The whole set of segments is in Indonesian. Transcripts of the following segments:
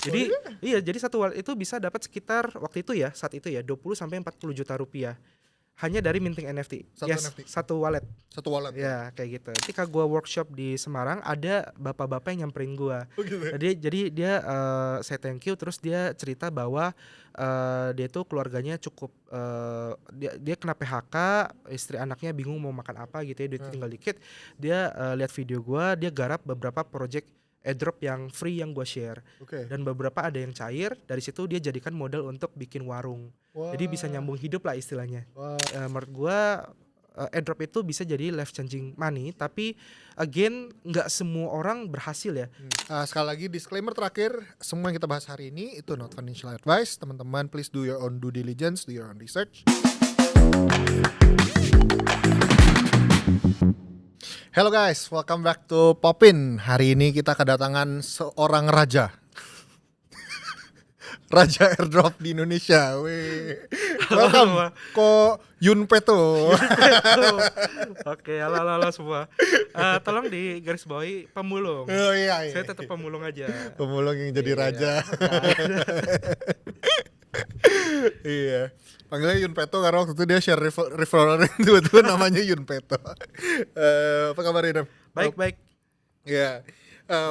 Jadi iya, jadi satu wallet itu bisa dapat sekitar waktu itu ya, saat itu ya 20 sampai 40 juta rupiah hanya dari minting NFT. Satu Yes, NFT. satu wallet. Satu wallet ya. Ya kayak gitu. Ketika gua workshop di Semarang ada bapak-bapak yang nyamperin gua. Oh gitu. Jadi dia say thank you, terus dia cerita bahwa dia tuh keluarganya cukup dia kena PHK, istri anaknya bingung mau makan apa gitu ya, duit tinggal dikit. Dia lihat video gua, dia garap beberapa project airdrop yang free yang gua share. Oke. Dan beberapa ada yang cair, dari situ dia jadikan modal untuk bikin warung. Jadi bisa nyambung hidup lah istilahnya. Wah. Menurut gua airdrop itu bisa jadi life changing money, tapi again nggak semua orang berhasil ya. Sekali lagi disclaimer terakhir, semua yang kita bahas hari ini itu not financial advice. Teman-teman please do your own due diligence, do your own research. Hello guys, welcome back to Popin. Hari ini kita kedatangan seorang raja. Raja airdrop di Indonesia. Welcome Ko Yunpeto. Oke, halo semua. Tolong di garis bawahi pemulung. Oh iya. Saya tetap pemulung aja. Pemulung yang jadi raja. Iya. Panggilnya Yunpeto karena waktu itu dia share referral itu namanya Yunpeto. Apa kabar Idam? Baik. Iya.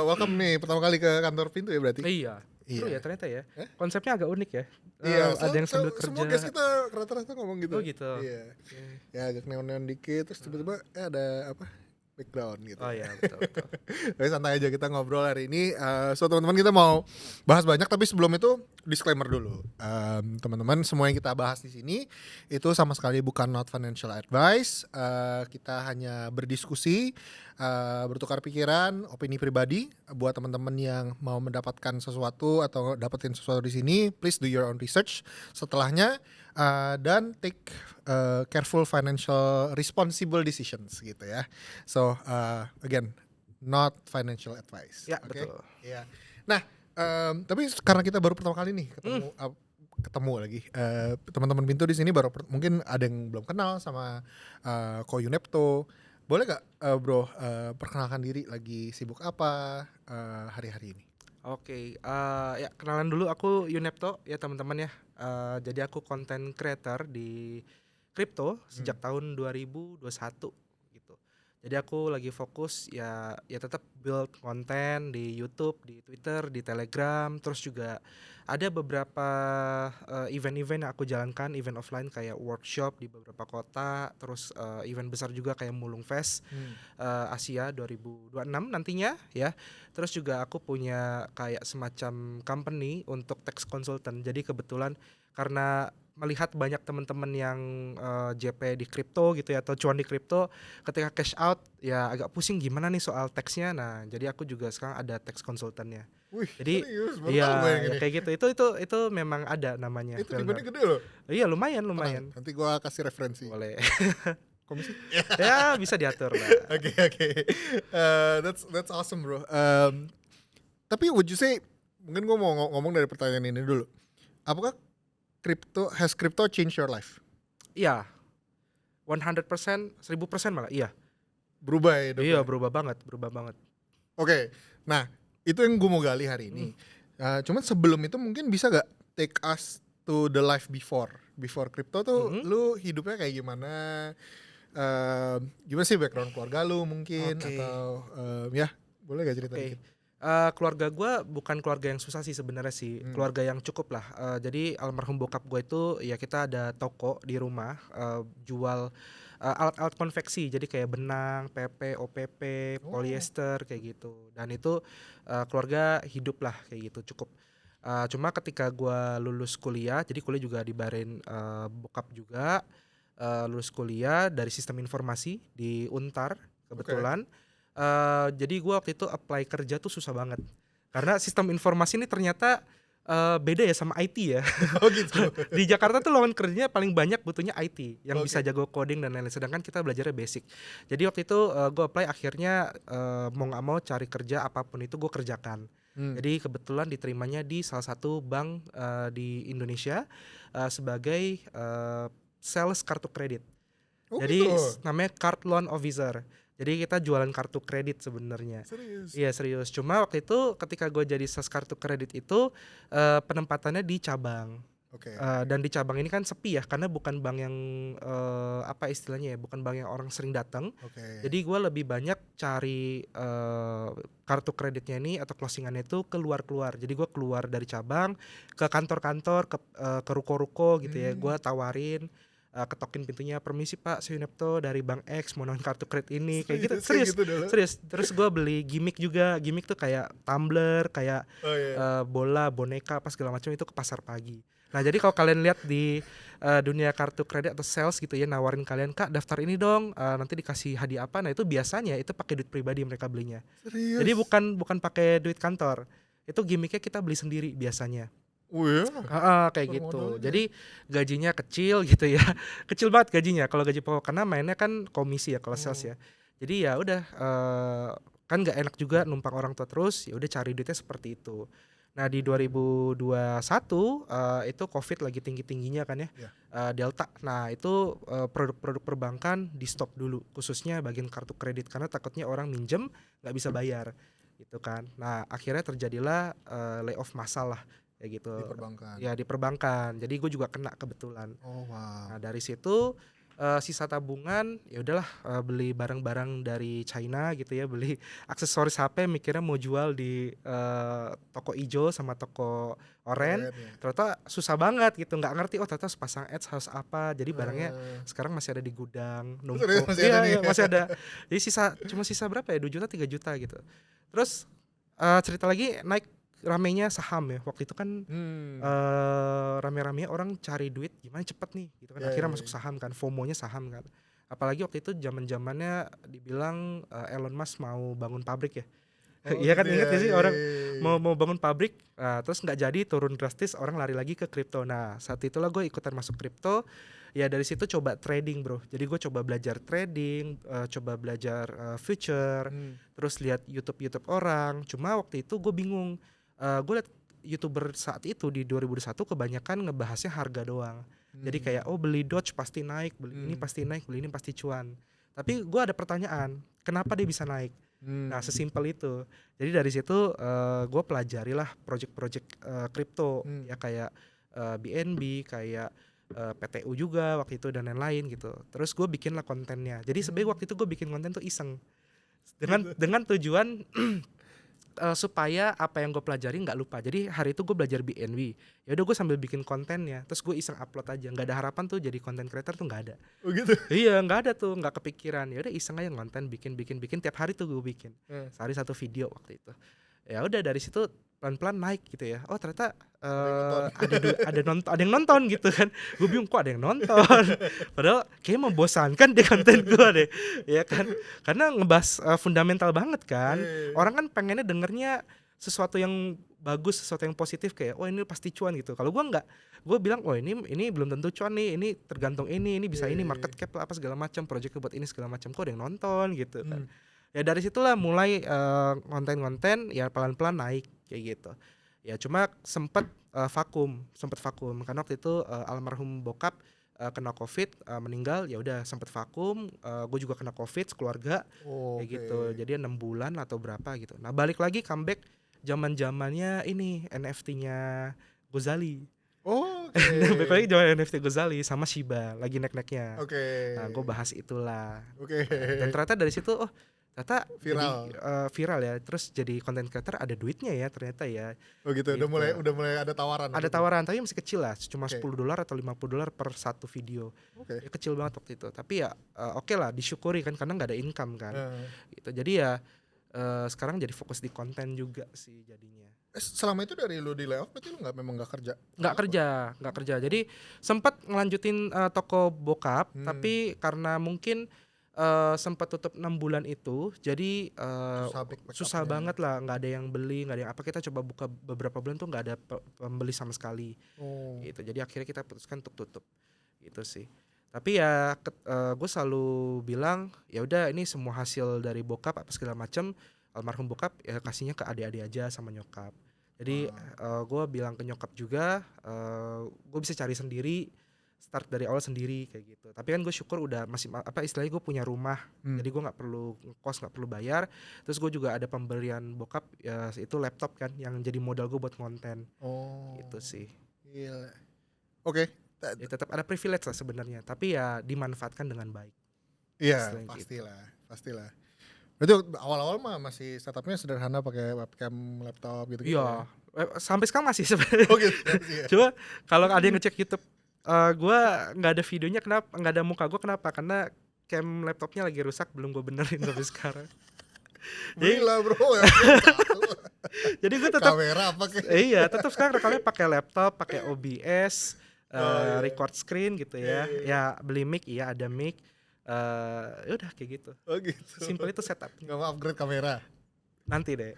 Welcome nih pertama kali ke kantor Pintu ya berarti? Iya. Seru ya ternyata ya. Konsepnya agak unik ya. Iya, Ada yang sambil kerja. Semua guys kita rata-rata ngomong gitu. Oh gitu. Iya. Ya agak neon-neon dikit terus tiba-tiba ada apa? Background gitu. Oh iya, betul. Tapi santai aja kita ngobrol hari ini. So teman-teman kita mau bahas banyak, tapi sebelum itu disclaimer dulu. Teman-teman semua yang kita bahas di sini itu sama sekali bukan not financial advice. Kita hanya berdiskusi, bertukar pikiran, opini pribadi. Buat teman-teman yang mau mendapatkan sesuatu atau dapetin sesuatu di sini, please do your own research. Setelahnya dan take careful financial responsible decisions gitu ya. So again, not financial advice. Ya, Okay? betul. Ya. Nah, tapi karena kita baru pertama kali nih ketemu lagi teman-teman Pintu di sini baru mungkin ada yang belum kenal sama Ko Yunpeto. Boleh gak bro perkenalkan diri, lagi sibuk apa hari-hari ini? Oke, ya kenalan dulu, aku Yunpeto ya teman-teman ya. Jadi aku content creator di crypto sejak tahun 2021 gitu. Jadi aku lagi fokus ya tetap build konten di YouTube, di Twitter, di Telegram, terus juga ada beberapa event-event yang aku jalankan, event offline kayak workshop di beberapa kota, terus event besar juga kayak Mulung Fest Asia 2026 nantinya ya. Terus juga aku punya kayak semacam company untuk tax consultant. Jadi kebetulan karena melihat banyak teman-teman yang JP di kripto gitu ya, atau cuan di kripto, ketika cash out ya agak pusing gimana nih soal taxnya. Nah jadi aku juga sekarang ada tax consultantnya. Wih, Jadi serius, baru iya tahu gue yang ya, ini. kayak gitu, itu memang ada namanya. Itu dimana gede loh. Iya lumayan. Nanti gue kasih referensi. Boleh. Komisi. Ya bisa diatur lah. Oke. That's awesome bro. Tapi would you say, mungkin gue mau ngomong dari pertanyaan ini dulu. Apakah has crypto changed your life? Iya, 100%, 1000% malah, iya. Berubah ya? Iya, berubah banget. Oke, nah itu yang gue mau gali hari ini. Cuman sebelum itu mungkin bisa gak take us to the life before crypto tuh, lu hidupnya kayak gimana? Gimana sih background keluarga lu mungkin? Atau ya boleh gak cerita dikit? Keluarga gue bukan keluarga yang susah sih sebenarnya sih, keluarga yang cukup lah. Jadi almarhum bokap gue itu ya kita ada toko di rumah jual alat-alat konveksi, jadi kayak benang, PP, OPP, polyester kayak gitu. Dan itu keluarga hidup lah kayak gitu, cukup. Cuma ketika gue lulus kuliah, jadi kuliah juga dibayarin bokap juga, lulus kuliah dari sistem informasi di Untar kebetulan. Jadi gue waktu itu apply kerja tuh susah banget karena sistem informasi ini ternyata beda ya sama IT ya. Oh gitu. Di Jakarta tuh lowongan kerjanya paling banyak butuhnya IT yang bisa jago coding dan lain-lain, sedangkan kita belajarnya basic. Jadi waktu itu gue apply, akhirnya mau nggak mau cari kerja apapun itu gue kerjakan. Jadi kebetulan diterimanya di salah satu bank di Indonesia sebagai sales kartu kredit. Jadi namanya card loan officer. Jadi kita jualan kartu kredit sebenarnya. Serius. Iya serius. Cuma waktu itu ketika gue jadi sales kartu kredit itu penempatannya di cabang. Oke. Dan di cabang ini kan sepi ya, karena bukan bank yang apa istilahnya ya, bukan bank yang orang sering datang. Oke. Jadi gue lebih banyak cari kartu kreditnya ini atau closingannya itu keluar. Jadi gue keluar dari cabang ke kantor-kantor, ke ruko-ruko gitu ya. Gue tawarin, ketokin pintunya, permisi Pak, saya Yunepto dari Bank X mau nawarin kartu kredit ini, kayak gitu. Serius. Terus gue beli gimmick juga. Gimmick tuh kayak tumbler, kayak bola, boneka, apa segala macam itu ke pasar pagi. Nah jadi kalau kalian lihat di dunia kartu kredit atau sales gitu ya, nawarin kalian, Kak daftar ini dong, nanti dikasih hadiah apa. Nah itu biasanya itu pakai duit pribadi mereka belinya. Serius. Jadi bukan pakai duit kantor. Itu gimmicknya kita beli sendiri biasanya. Oh ya. Kayak gitu. Jadi gajinya kecil gitu ya. Kecil banget gajinya kalau gaji pokok, karena mainnya kan komisi ya kalau sales ya. Jadi ya udah, kan nggak enak juga numpang orang tua terus, ya udah cari duitnya seperti itu. Nah di 2021 itu COVID lagi tinggi-tingginya kan ya, Delta. Nah itu produk-produk perbankan di stop dulu, khususnya bagian kartu kredit, karena takutnya orang minjem nggak bisa bayar gitu kan. Nah akhirnya terjadilah layoff massal lah kayak gitu. Di perbankan. Ya di perbankan. Jadi gue juga kena kebetulan. Oh wow. Nah dari situ sisa tabungan ya udahlah, beli barang-barang dari China gitu ya, beli aksesoris HP, mikirnya mau jual di toko ijo sama toko oren. Ternyata susah banget gitu, nggak ngerti, ternyata sepasang ads harus apa. Jadi barangnya sekarang masih ada di gudang numpuk. Iya masih ada. Jadi cuma sisa berapa ya, 2 juta 3 juta gitu. Terus cerita lagi, naik ramenya saham ya waktu itu kan. Rame-rame orang cari duit gimana cepet nih gitu kan. Akhirnya masuk saham kan, FOMO-nya saham kan. Apalagi waktu itu zaman-zamannya dibilang Elon Musk mau bangun pabrik ya. Iya kan, inget gak sih orang mau bangun pabrik, terus nggak jadi, turun drastis, orang lari lagi ke kripto. Nah saat itulah gue ikutan masuk kripto. Ya dari situ coba trading bro. Jadi gue coba belajar trading, coba belajar future, terus lihat YouTube orang. Cuma waktu itu gue bingung. Gue liat YouTuber saat itu di 2001 kebanyakan ngebahasnya harga doang. Jadi kayak beli Doge pasti naik, beli ini pasti naik, beli ini pasti cuan. Tapi gue ada pertanyaan, kenapa dia bisa naik? Nah sesimpel itu. Jadi dari situ gue pelajari lah project-project kripto, ya kayak BNB, kayak PTU juga waktu itu dan lain-lain gitu. Terus gue bikin lah kontennya. Jadi sebenarnya waktu itu gue bikin konten tuh iseng, dengan tujuan supaya apa yang gue pelajari nggak lupa. Jadi hari itu gue belajar BNB, ya udah gue sambil bikin kontennya, terus gue iseng upload aja. Nggak ada harapan tuh jadi content creator tuh, nggak ada. Oh gitu. Iya nggak ada tuh, nggak kepikiran. Ya udah iseng aja konten, bikin tiap hari tuh gue bikin sehari 1 video waktu itu. Ya udah dari situ pelan-pelan naik gitu ya. Oh ternyata ada yang nonton gitu kan. Gue bingung kok ada yang nonton. Padahal kayak membosankan deh konten gue deh, ya kan. Karena ngebahas fundamental banget kan. Orang kan pengennya dengernya sesuatu yang bagus, sesuatu yang positif, kayak ini pasti cuan gitu. Kalau gue enggak, gue bilang ini belum tentu cuan nih, ini tergantung ini bisa ini market cap lah apa segala macam, project buat ini segala macam, kok ada yang nonton gitu kan. Ya dari situlah mulai konten-konten ya pelan-pelan naik kayak gitu. Ya cuma sempet vakum karena waktu itu almarhum bokap kena COVID, meninggal. Ya udah sempet vakum, gue juga kena COVID sekeluarga kayak gitu. Jadi 6 bulan atau berapa gitu. Nah balik lagi comeback zaman-zamannya ini NFT-nya Gozali. Balik lagi zaman NFT Gozali sama Shiba lagi naik-naiknya. Nah gue bahas itulah. Dan ternyata dari situ ternyata viral ya, terus jadi content creator ada duitnya ya ternyata ya. Oh gitu. Udah mulai ada tawaran. Ada tawaran, tapi masih kecil lah, cuma $10 atau $50 per satu video. Ya kecil banget waktu itu. Tapi ya oke lah, disyukuri kan, karena nggak ada income kan. Gitu. Jadi ya sekarang jadi fokus di konten juga sih jadinya. Selama itu dari lu di layoff berarti lu memang nggak kerja? Nggak kerja. Jadi sempat ngelanjutin toko bokap, tapi karena mungkin sempat tutup 6 bulan itu, jadi susah banget lah, nggak ada yang beli, nggak ada yang apa. Kita coba buka beberapa bulan tuh nggak ada pembeli sama sekali. Gitu. Jadi akhirnya kita putuskan untuk tutup gitu sih. Tapi ya gue selalu bilang ya udah, ini semua hasil dari bokap apa segala macam, almarhum bokap ya kasihnya ke adik-adik aja sama nyokap. Jadi gue bilang ke nyokap juga, gue bisa cari sendiri, start dari awal sendiri kayak gitu. Tapi kan gue syukur udah masih istilahnya gue punya rumah, jadi gue nggak perlu kos, nggak perlu bayar. Terus gue juga ada pemberian bokap ya, itu laptop kan yang jadi modal gue buat konten. Gitu sih. Gila. Oke. Ya tetap ada privilege lah sebenarnya, tapi ya dimanfaatkan dengan baik. Iya, Istilahnya gitu. pastilah. Berarti awal-awal mah masih setupnya sederhana pakai webcam laptop gitu. Iya, sampai sekarang masih sebenarnya. Oh gitu. Coba kalau ada yang ngecek YouTube, gue nggak ada videonya, kenapa? Nggak ada muka gue, kenapa? Karena cam laptopnya lagi rusak, belum gue benerin sampai sekarang. Gila bro. Jadi gue tetap kamera apa kayak? Iya, tetap sekarang rekamnya pakai laptop, pakai OBS, record screen gitu ya. Ya beli mic, iya ada mic. Ya udah kayak gitu. Oh gitu. Simple itu setupnya. Gak mau upgrade kamera. Nanti deh.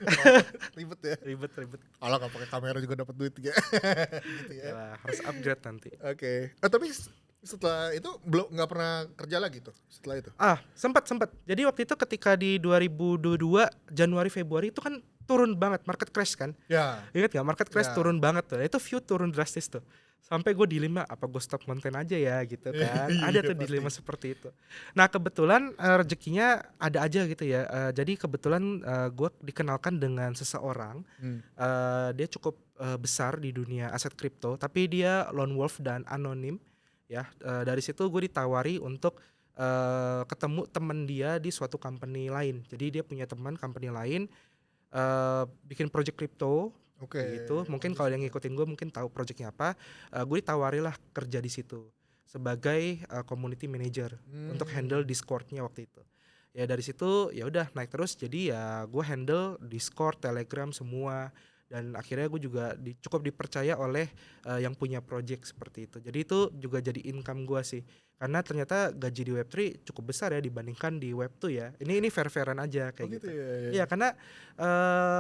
Ribet ya. Ribet. Kalau nggak pakai kamera juga dapat duit ya. Gitu ya. Yalah, harus upgrade nanti. Oke. Tapi setelah itu belum nggak pernah kerja lagi tuh setelah itu? Sempat. Jadi waktu itu ketika di 2022 Januari Februari itu kan turun banget, market crash kan. Ya. Ingat nggak, market crash Ya. turun banget tuh. Itu view turun drastis tuh. Sampai gue dilema apa gue stop konten aja ya gitu kan. Ada tuh pasti. dilema seperti itu. Nah kebetulan rezekinya ada aja gitu ya. Jadi kebetulan gue dikenalkan dengan seseorang. Dia cukup besar di dunia aset kripto, tapi dia lone wolf dan anonim ya. Dari situ gue ditawari untuk ketemu teman dia di suatu company lain. Jadi dia punya teman company lain bikin project kripto. Oke. Gitu. Mungkin kalau yang ngikutin gue mungkin tahu projectnya apa. Gue ditawari lah kerja di situ sebagai community manager untuk handle Discord-nya waktu itu. Ya dari situ ya udah naik terus. Jadi ya gue handle Discord, Telegram semua. Dan akhirnya gue juga cukup dipercaya oleh yang punya project seperti itu. Jadi itu juga jadi income gue sih. Karena ternyata gaji di Web3 cukup besar ya dibandingkan di Web2 ya. Ini fair-fairan aja kayak gitu. Iya karena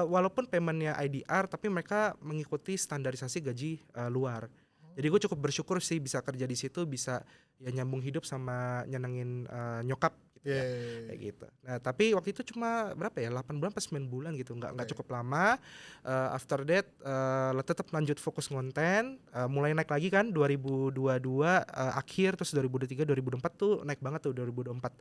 walaupun paymentnya IDR tapi mereka mengikuti standarisasi gaji luar. Jadi gue cukup bersyukur sih bisa kerja di situ, bisa ya nyambung hidup sama nyenengin nyokap gitu ya. Kayak gitu. Nah, tapi waktu itu cuma berapa ya? 8 bulan pas 9 bulan gitu. Enggak cukup lama. After that tetap lanjut fokus konten, mulai naik lagi kan 2022 akhir, terus 2023 2024 tuh naik banget tuh 2024.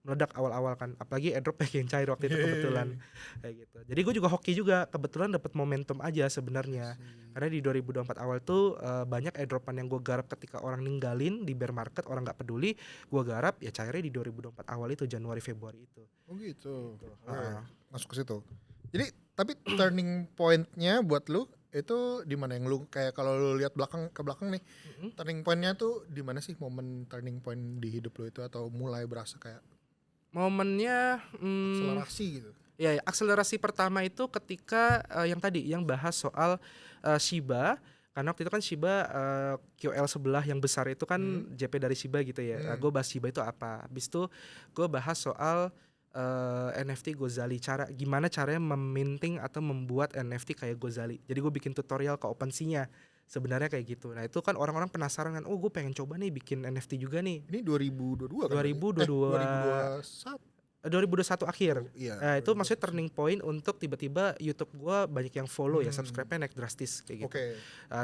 Meledak awal-awal kan, apalagi airdrop yang cair waktu itu kebetulan kayak gitu. Jadi gue juga hoki juga, kebetulan dapat momentum aja sebenarnya. Karena di 2024 awal tuh banyak airdropan yang gue garap ketika orang ninggalin di bear market, orang nggak peduli, gue garap ya cairnya di 2024 awal itu Januari Februari itu. Oh gitu. Masuk ke situ. Jadi tapi turning point-nya buat lu itu di mana yang lu kayak kalau lu lihat ke belakang nih, turning point-nya tuh di mana sih momen turning point di hidup lu itu atau mulai berasa kayak momennya akselerasi gitu? Ya, akselerasi pertama itu ketika yang tadi yang bahas soal Shiba. Karena waktu itu kan Shiba QL sebelah yang besar itu kan JP dari Shiba gitu ya. Gue bahas Shiba itu apa. Habis itu gue bahas soal NFT Gozali, gimana caranya meminting atau membuat NFT kayak Gozali. Jadi gue bikin tutorial ke OpenSea-nya. Sebenarnya kayak gitu. Nah itu kan orang-orang penasaran kan, gue pengen coba nih bikin NFT juga nih. Ini 2022 kan? 2021 akhir. Iya. Nah, itu maksudnya turning point untuk tiba-tiba YouTube gue banyak yang follow ya, subscribe-nya naik drastis kayak gitu.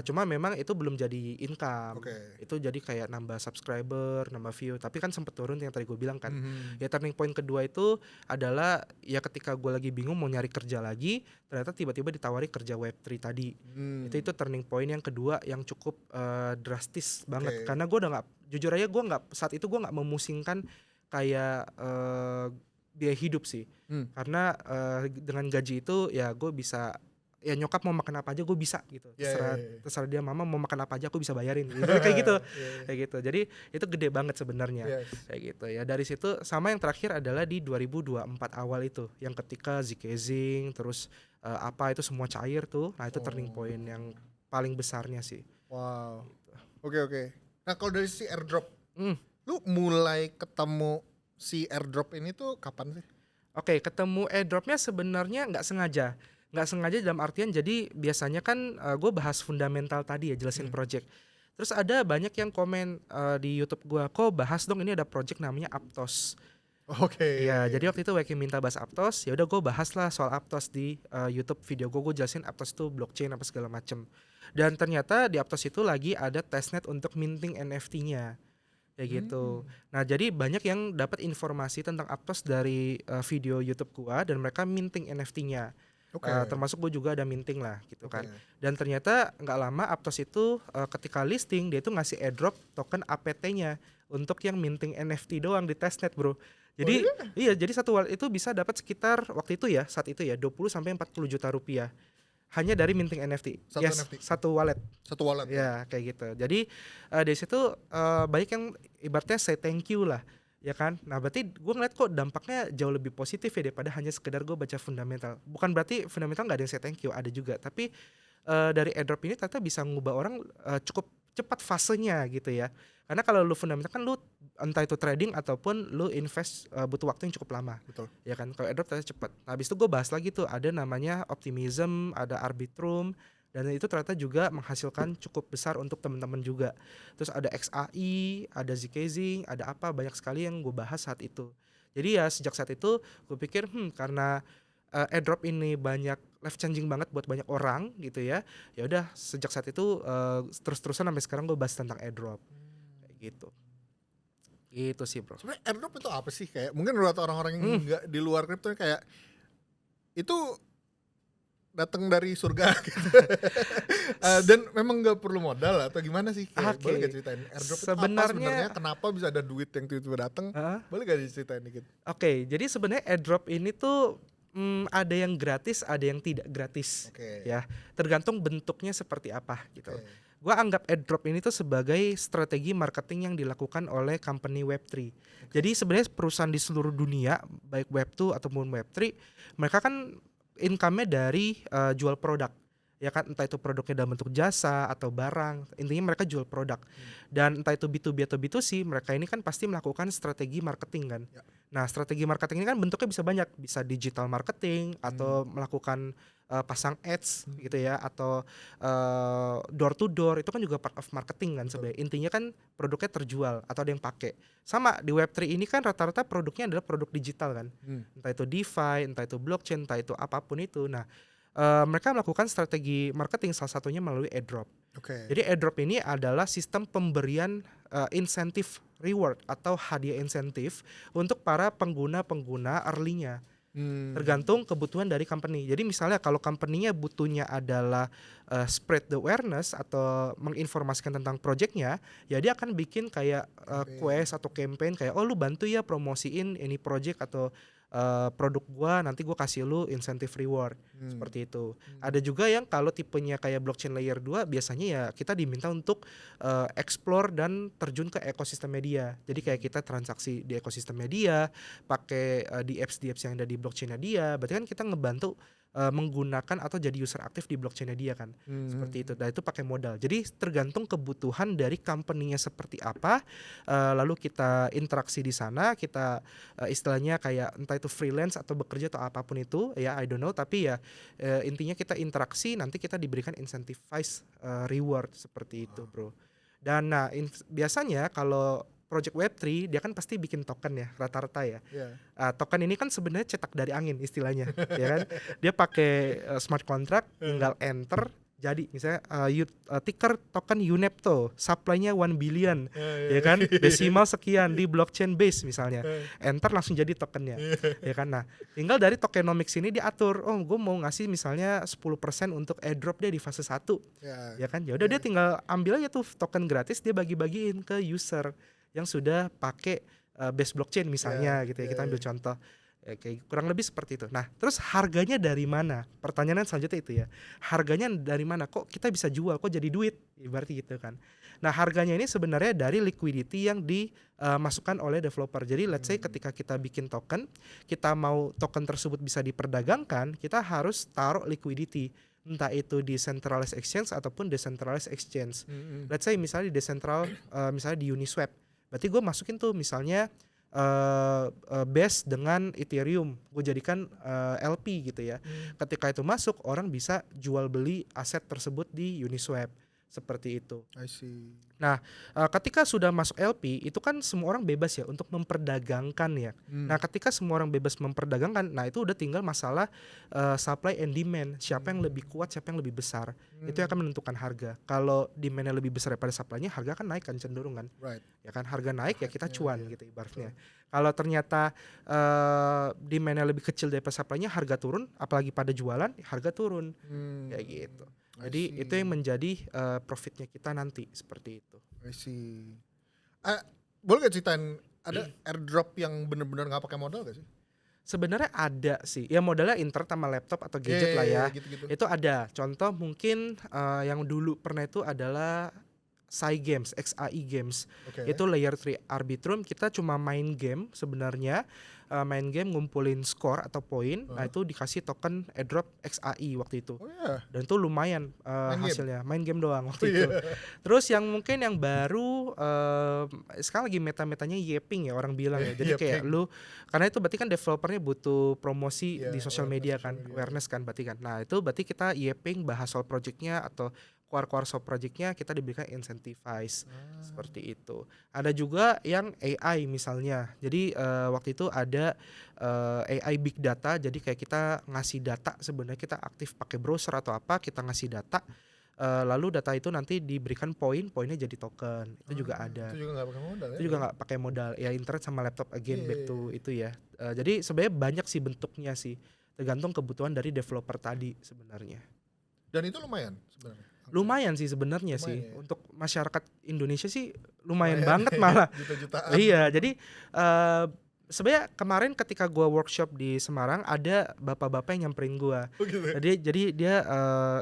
Cuma memang itu belum jadi income. Itu jadi kayak nambah subscriber, nambah view. Tapi kan sempet turun yang tadi gue bilang kan. Ya turning point kedua itu adalah ya ketika gue lagi bingung mau nyari kerja lagi, ternyata tiba-tiba ditawari kerja Web3 tadi. Itu turning point yang kedua yang cukup drastis banget. Karena gue udah jujur aja saat itu gue nggak memusingkan kayak biaya hidup sih. Karena dengan gaji itu ya gue bisa, ya nyokap mau makan apa aja gue bisa gitu. Terserah dia, mama mau makan apa aja aku bisa bayarin gitu. Kayak gitu. Kayak gitu. Jadi itu gede banget sebenarnya. Kayak gitu ya. Dari situ sama yang terakhir adalah di 2024 awal itu yang ketika Zcash terus apa itu semua cair tuh. Nah, itu turning point yang paling besarnya sih. Wow. Gitu. Oke. Nah, kalau dari si airdrop, lu mulai ketemu si airdrop ini tuh kapan sih? Oke, ketemu airdropnya sebenarnya nggak sengaja dalam artian jadi biasanya kan gue bahas fundamental tadi ya, jelasin project. Terus ada banyak yang komen di YouTube gue, kok bahas dong ini ada project namanya Aptos. Oke. Iya, jadi waktu itu Weki minta bahas Aptos, ya udah gue bahas lah soal Aptos di YouTube video gue jelasin Aptos itu blockchain apa segala macem. Dan ternyata di Aptos itu lagi ada testnet untuk minting NFT-nya, kayak gitu. Nah, jadi banyak yang dapat informasi tentang Aptos dari video YouTube gua dan mereka minting NFT-nya. Oke. Termasuk gue juga ada minting lah gitu kan. Oke. Dan ternyata nggak lama Aptos itu ketika listing dia itu ngasih airdrop token APT-nya untuk yang minting NFT doang di testnet, bro. Jadi iya, jadi satu wallet itu bisa dapat sekitar waktu itu ya, saat itu ya 20 sampai 40 juta rupiah hanya dari minting NFT. Satu NFT. Satu wallet. Satu wallet. Ya, kayak gitu. Jadi dari situ banyak yang ibaratnya say thank you lah, ya kan. Nah, berarti gue ngeliat kok dampaknya jauh lebih positif ya daripada hanya sekedar gue baca fundamental. Bukan berarti fundamental nggak ada yang say thank you, ada juga. Tapi dari airdrop ini ternyata bisa ngubah orang cukup cepat fasenya gitu ya. Karena kalau lu fundamental kan lu entah itu trading ataupun lu invest butuh waktu yang cukup lama. Betul. Ya kan, kalau airdrop ternyata cepat. Nah, habis itu gue bahas lagi tuh ada namanya Optimism, ada Arbitrum, dan itu ternyata juga menghasilkan cukup besar untuk teman-teman juga. Terus ada XAI, ada zkazing, ada apa banyak sekali yang gue bahas saat itu. Jadi ya sejak saat itu gue pikir karena airdrop ini banyak life changing banget buat banyak orang gitu ya. Ya udah sejak saat itu terus-terusan sampai sekarang gue bahas tentang airdrop. Kayak gitu. Gitu sih, bro. Sebenarnya airdrop itu apa sih? Kayak mungkin buat orang-orang yang nggak di luar kripto kayak itu datang dari surga gitu. Dan memang nggak perlu modal atau gimana sih? Kayak, boleh gak ceritain airdrop itu apa sebenarnya? Kenapa bisa ada duit yang tiba-tiba datang? Boleh gak diceritain dikit? Oke, jadi sebenarnya airdrop ini tuh ada yang gratis, ada yang tidak gratis. Ya, tergantung bentuknya seperti apa gitu. Gua anggap airdrop ini tuh sebagai strategi marketing yang dilakukan oleh company Web3. Jadi sebenarnya perusahaan di seluruh dunia, baik Web2 ataupun Web3, mereka kan income-nya dari jual produk. Ya kan, entah itu produknya dalam bentuk jasa atau barang, intinya mereka jual produk. Dan entah itu B2B atau B2C, mereka ini kan pasti melakukan strategi marketing kan. Nah, strategi marketing ini kan bentuknya bisa banyak, bisa digital marketing atau melakukan pasang ads gitu ya, atau door to door, itu kan juga part of marketing kan sebenarnya. Intinya kan produknya terjual atau ada yang pakai. Sama di Web3 ini kan rata-rata produknya adalah produk digital kan. Entah itu DeFi, entah itu blockchain, entah itu apapun itu. Nah, mereka melakukan strategi marketing salah satunya melalui airdrop. Jadi airdrop ini adalah sistem pemberian insentif reward atau hadiah insentif untuk para pengguna-pengguna early-nya. Tergantung kebutuhan dari company. Jadi misalnya kalau company-nya butuhnya adalah spread the awareness atau menginformasikan tentang projectnya, ya dia akan bikin kayak quest atau campaign kayak, oh lu bantu ya promosiin ini project atau produk gua, nanti gua kasih lu insentif reward. Seperti itu. Ada juga yang kalau tipenya kayak blockchain layer 2, biasanya ya kita diminta untuk explore dan terjun ke ekosistem media. Jadi kayak kita transaksi di ekosistem media, pakai di apps yang ada di blockchain-nya dia, berarti kan kita ngebantu menggunakan atau jadi user aktif di blockchain-nya dia kan. Seperti itu. Dan itu pakai modal. Jadi tergantung kebutuhan dari company-nya seperti apa, lalu kita interaksi di sana, kita istilahnya kayak entah itu freelance atau bekerja atau apapun itu ya, I don't know, tapi ya intinya kita interaksi, nanti kita diberikan incentivized reward seperti itu, bro. Dan nah biasanya kalau project Web3 dia kan pasti bikin token ya rata-rata ya. Token ini kan sebenarnya cetak dari angin istilahnya, ya kan. Dia pakai smart contract, tinggal enter, jadi misalnya ticker token UNEPTO, supply-nya 1 billion, ya kan, desimal sekian di blockchain base misalnya, enter langsung jadi tokennya, ya kan. Nah, tinggal dari tokenomics ini diatur, oh gue mau ngasih misalnya 10% untuk airdrop dia di fase 1, ya kan, ya udah dia tinggal ambil aja tuh token gratis, dia bagi-bagiin ke user yang sudah pakai base blockchain misalnya gitu ya, kita ambil contoh. Kayak kurang lebih seperti itu. Nah, terus harganya dari mana? Pertanyaan selanjutnya itu ya. Harganya dari mana? Kok kita bisa jual? Kok jadi duit? Ibaratnya gitu kan. Nah, harganya ini sebenarnya dari liquidity yang dimasukkan oleh developer. Jadi let's say ketika kita bikin token, kita mau token tersebut bisa diperdagangkan, kita harus taruh liquidity. Entah itu di centralized exchange ataupun decentralized exchange. Let's say misalnya di decentral, misalnya di Uniswap. Berarti gue masukin tuh misalnya base dengan Ethereum, gue jadikan LP gitu ya. Ketika itu masuk, orang bisa jual beli aset tersebut di Uniswap seperti itu. I see. Ketika sudah masuk LP itu kan semua orang bebas ya untuk memperdagangkan ya. Nah, ketika semua orang bebas memperdagangkan, nah itu udah tinggal masalah supply and demand. Siapa yang lebih kuat, siapa yang lebih besar. Itu yang akan menentukan harga. Kalau demandnya lebih besar daripada supply-nya, harga kan naik kan, cenderung kan. Right. Ya kan, harga naik ya kita cuan gitu ibaratnya. Betul. Kalau ternyata demandnya lebih kecil daripada supply-nya, harga turun, apalagi pada jualan, harga turun. Kayak gitu. Jadi itu yang menjadi profitnya kita nanti seperti itu. I see. Boleh gak ceritain ada airdrop yang benar-benar nggak pakai modal gak sih? Sebenarnya ada sih. Ya modalnya internet sama laptop atau gadget lah ya. Gitu-gitu. Itu ada. Contoh mungkin yang dulu pernah itu adalah XAI Games. Okay. Itu layer 3 Arbitrum, kita cuma main game sebenarnya. Main game ngumpulin skor atau poin. Nah itu dikasih token airdrop XAI waktu itu. Oh yeah. Dan itu lumayan hasilnya. Main game doang waktu itu. Yeah. Terus yang mungkin yang baru sekarang lagi meta-metanya Yeping ya orang bilang ya. Jadi kayak lu, karena itu berarti kan developernya butuh promosi di sosial media kan, awareness kan berarti kan. Nah itu berarti kita Yeping bahas soal projectnya atau keluar soal projectnya kita diberikan incentivize seperti itu. Ada juga yang AI misalnya. Jadi waktu itu ada AI big data. Jadi kayak kita ngasih data, sebenarnya kita aktif pakai browser atau apa, kita ngasih data. Lalu data itu nanti diberikan poinnya jadi token. Itu juga ada. Itu juga nggak pakai modal. Itu juga nggak pakai modal. Ya internet sama laptop again back to itu ya. Jadi sebenarnya banyak sih bentuknya sih. Tergantung kebutuhan dari developer tadi sebenarnya. Dan itu lumayan sebenarnya. Lumayan sih sebenarnya sih ya. untuk masyarakat Indonesia sih lumayan banget malah. Juta-jutaan. Iya, jadi sebenarnya kemarin ketika gua workshop di Semarang ada bapak-bapak yang nyamperin gua. Oh gitu. Jadi dia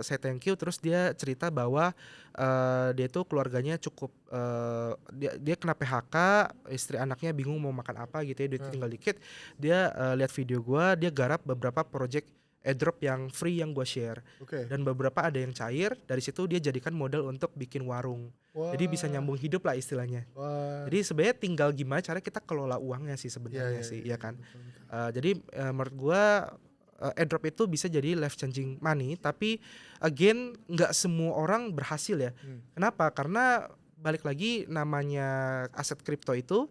saya thank you, terus dia cerita bahwa dia tuh keluarganya cukup dia kena PHK, istri anaknya bingung mau makan apa gitu ya, duit tinggal dikit. Dia lihat video gua, dia garap beberapa project airdrop yang free yang gue share. Dan beberapa ada yang cair, dari situ dia jadikan modal untuk bikin warung. Jadi bisa nyambung hidup lah istilahnya. Jadi sebenarnya tinggal gimana cara kita kelola uangnya sih sebenarnya ya kan. Jadi menurut gue airdrop itu bisa jadi life changing money, tapi again nggak semua orang berhasil ya. Kenapa? Karena balik lagi namanya aset kripto itu,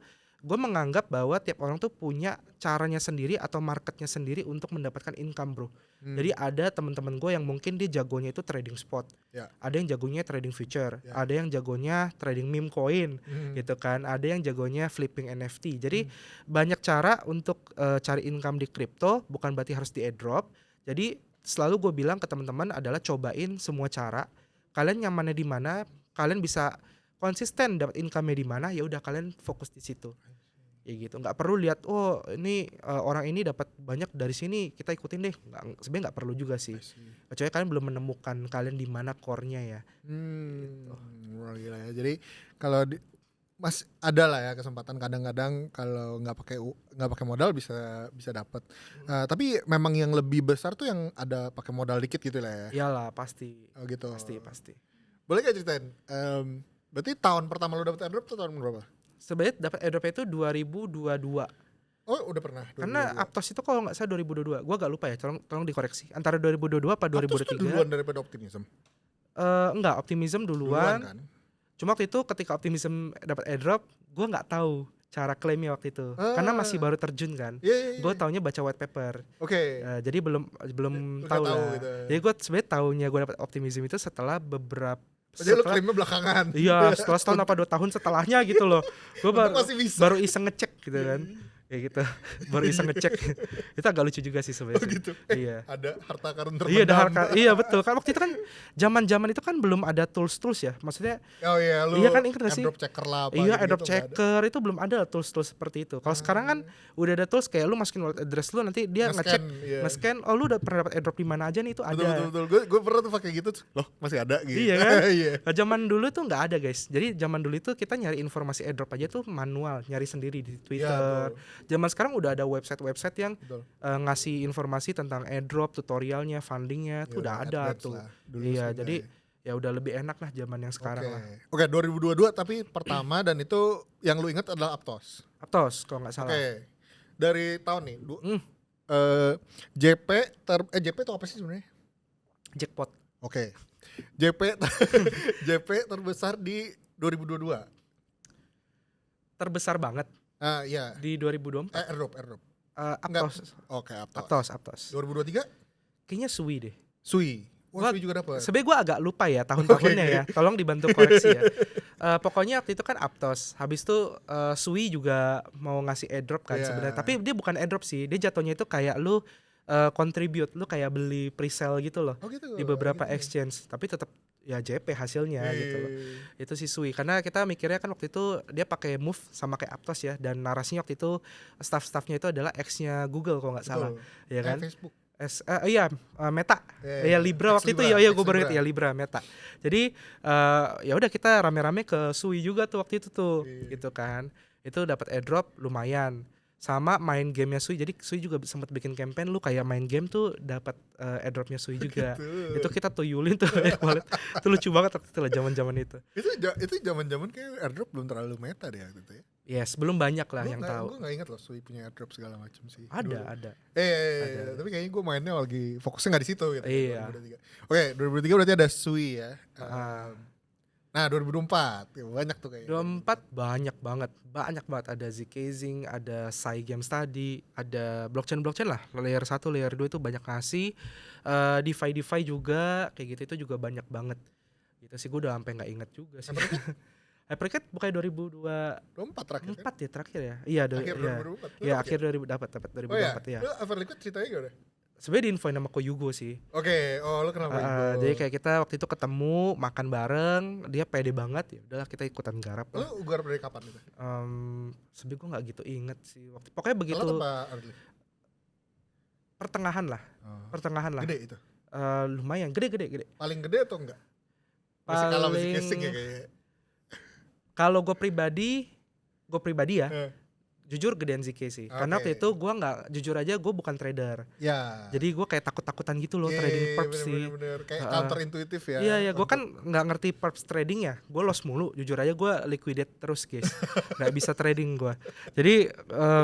gue menganggap bahwa tiap orang tuh punya caranya sendiri atau marketnya sendiri untuk mendapatkan income, bro. Jadi ada teman-teman gue yang mungkin dia jagonya itu trading spot, ada yang jagonya trading future, ada yang jagonya trading meme coin, gitu kan. Ada yang jagonya flipping NFT. Jadi banyak cara untuk cari income di kripto, bukan berarti harus di airdrop. Jadi selalu gue bilang ke teman-teman adalah cobain semua cara. Kalian nyamannya di mana, kalian bisa konsisten dapat income-nya di mana, ya udah kalian fokus di situ. Ya gitu. Nggak perlu lihat ini orang ini dapat banyak dari sini, kita ikutin deh. Sebenarnya nggak perlu juga sih. Kecuali kalian belum menemukan kalian di mana core-nya ya. Gitu. Wah, gila ya. Jadi kalau Mas ada lah ya kesempatan kadang-kadang kalau nggak pakai modal bisa dapat. Tapi memang yang lebih besar tuh yang ada pakai modal dikit gitu lah ya. Iyalah pasti. Oh gitu. Pasti. Boleh gak ceritain? Berarti tahun pertama lu dapet airdrop tuh tahun berapa? Sebenarnya dapat airdrop itu 2022. Oh udah pernah. 2022. Karena Aptos itu kalau nggak salah 2022. Gua agak lupa ya. Tolong dikoreksi. Antara 2022 apa 2023? Aptos tuh duluan daripada Optimism. Enggak, Optimism duluan kan? Cuma waktu itu ketika Optimism dapat airdrop, gua nggak tahu cara klaimnya waktu itu. Karena masih baru terjun kan. Gue taunya baca white paper. Jadi belum tahu lah. Gitu. Jadi gue sebenarnya taunya gue dapat Optimism itu setelah beberapa. Jadi lu klaimnya belakangan. Iya, setelah setahun apa 2 tahun setelahnya gitu loh. Gue baru iseng ngecek gitu kan. Kayak gitu. Baru iseng ngecek. Itu agak lucu juga sih sebenarnya. Oh gitu. Iya. Ada harta karun terpendam. Iya, ada harta. Iya betul. Kan waktu itu kan zaman-zaman itu kan belum ada tools ya. Maksudnya iya kan ingat gak sih? Airdrop checker lah apa. Iya, airdrop checker itu belum ada tools seperti itu. Kalau sekarang kan udah ada tools kayak lu masukin wallet address lu, nanti dia ngecek, nge-scan, oh lu udah pernah dapat airdrop di mana aja nih, itu ada. Betul. Gue pernah tuh pakai gitu. Loh, masih ada gitu. Iya kan? Nah, zaman dulu tuh nggak ada, guys. Jadi zaman dulu itu kita nyari informasi airdrop aja tuh manual, nyari sendiri di Twitter. Zaman sekarang udah ada website yang ngasih informasi tentang airdrop, tutorialnya, fundingnya, tuh udah ada tuh. Iya, jadi ya udah lebih enak lah zaman yang sekarang lah. Oke, 2022 tapi pertama dan itu yang lu ingat adalah Aptos kalau nggak salah. Dari tahun nih JP itu apa sih sebenarnya? Jackpot. JP JP terbesar di 2022. Terbesar banget Iya. di 2024. Airdrop. Aptos. Oke, Aptos. 2023 Kayaknya Sui deh. Sui. Gua- Sui juga dapat. Sebenernya gue agak lupa ya tahun-tahunnya Oke. ya. Tolong dibantu koreksi ya. Pokoknya waktu itu kan Aptos. Habis itu Sui juga mau ngasih airdrop kan Iya. sebenarnya. Tapi dia bukan airdrop sih. Dia jatuhnya itu kayak lu contribute, lu kayak beli pre-sale gitu loh Oh gitu. di beberapa gitu. exchange. Tapi tetap ya JP hasilnya Iya, gitu iya, loh. iya. Itu si Sui. Karena kita mikirnya kan waktu itu dia pakai Move sama kayak Aptos ya. Dan narasinya waktu itu staff-staffnya itu adalah ex-nya Google kalau nggak salah. Betul. Ya kan? Facebook. Meta. Ya Libra waktu itu Ex-Libra, ya gue baru ex-Libra. ingat ya Libra Meta. Jadi ya udah kita rame-rame ke Sui juga tuh waktu itu tuh Iya. gitu kan. Itu dapat airdrop lumayan. Sama main gamenya Sui. Jadi Sui juga sempat bikin campaign lu kayak main game tuh dapat airdropnya Sui juga. Gitu. Itu kita tuyulin tuh wallet. Itu lucu banget waktu itu lah zaman-zaman itu. Itu zaman-zaman kayak airdrop belum terlalu meta deh waktu itu ya. Yes, belum banyak lah yang tahu. Gue gak inget loh Sui punya airdrop segala macam sih. Ada, dulu. ada. Ada. Tapi kayaknya gue mainnya lagi fokusnya gak di situ gitu. Iya. 2023. Oke, 2023 berarti ada Sui ya. Ah. Nah 2024 ya, banyak tuh kayaknya. 24 banyak banget ada Zcasing, ada Sai Game Study, ada blockchain lah, layer 1, layer 2 itu banyak ngasih, DeFi juga kayak gitu itu juga banyak banget. Gitu sih gue udah sampai nggak inget juga sih. Hypercat bukannya 24 terakhir kan? 2024 ya terakhir ya? Iya, Akhir iya. 2024. Ya akhir 2000 dapat 2024 ya. Lu Everliquid ceritanya gimana? Sebenarnya diinfoin sama Koyugo sih. Oke, lu kenapa itu? Jadi kayak kita waktu itu ketemu makan bareng, dia pede banget ya. Udahlah kita ikutan garap lah. Lu garap dari kapan itu? Sebenarnya gue nggak gitu inget sih waktu. Pokoknya begitu. Telat apa early? Pertengahan lah. Gede itu? Lumayan gede. Paling gede atau enggak? Masih kalah masih casing ya kayaknya. Kalau gue pribadi ya, jujur gedean ZK sih. Karena Oke. waktu itu gue nggak, jujur aja gue bukan trader. Ya. Jadi gue kayak takut-takutan gitu loh trading perps sih. Bener-bener kayak counter intuitif ya. Iya, gue kan nggak ngerti perps trading ya. Gue loss mulu. Jujur aja gue liquidate terus guys. Nggak bisa trading gue. Jadi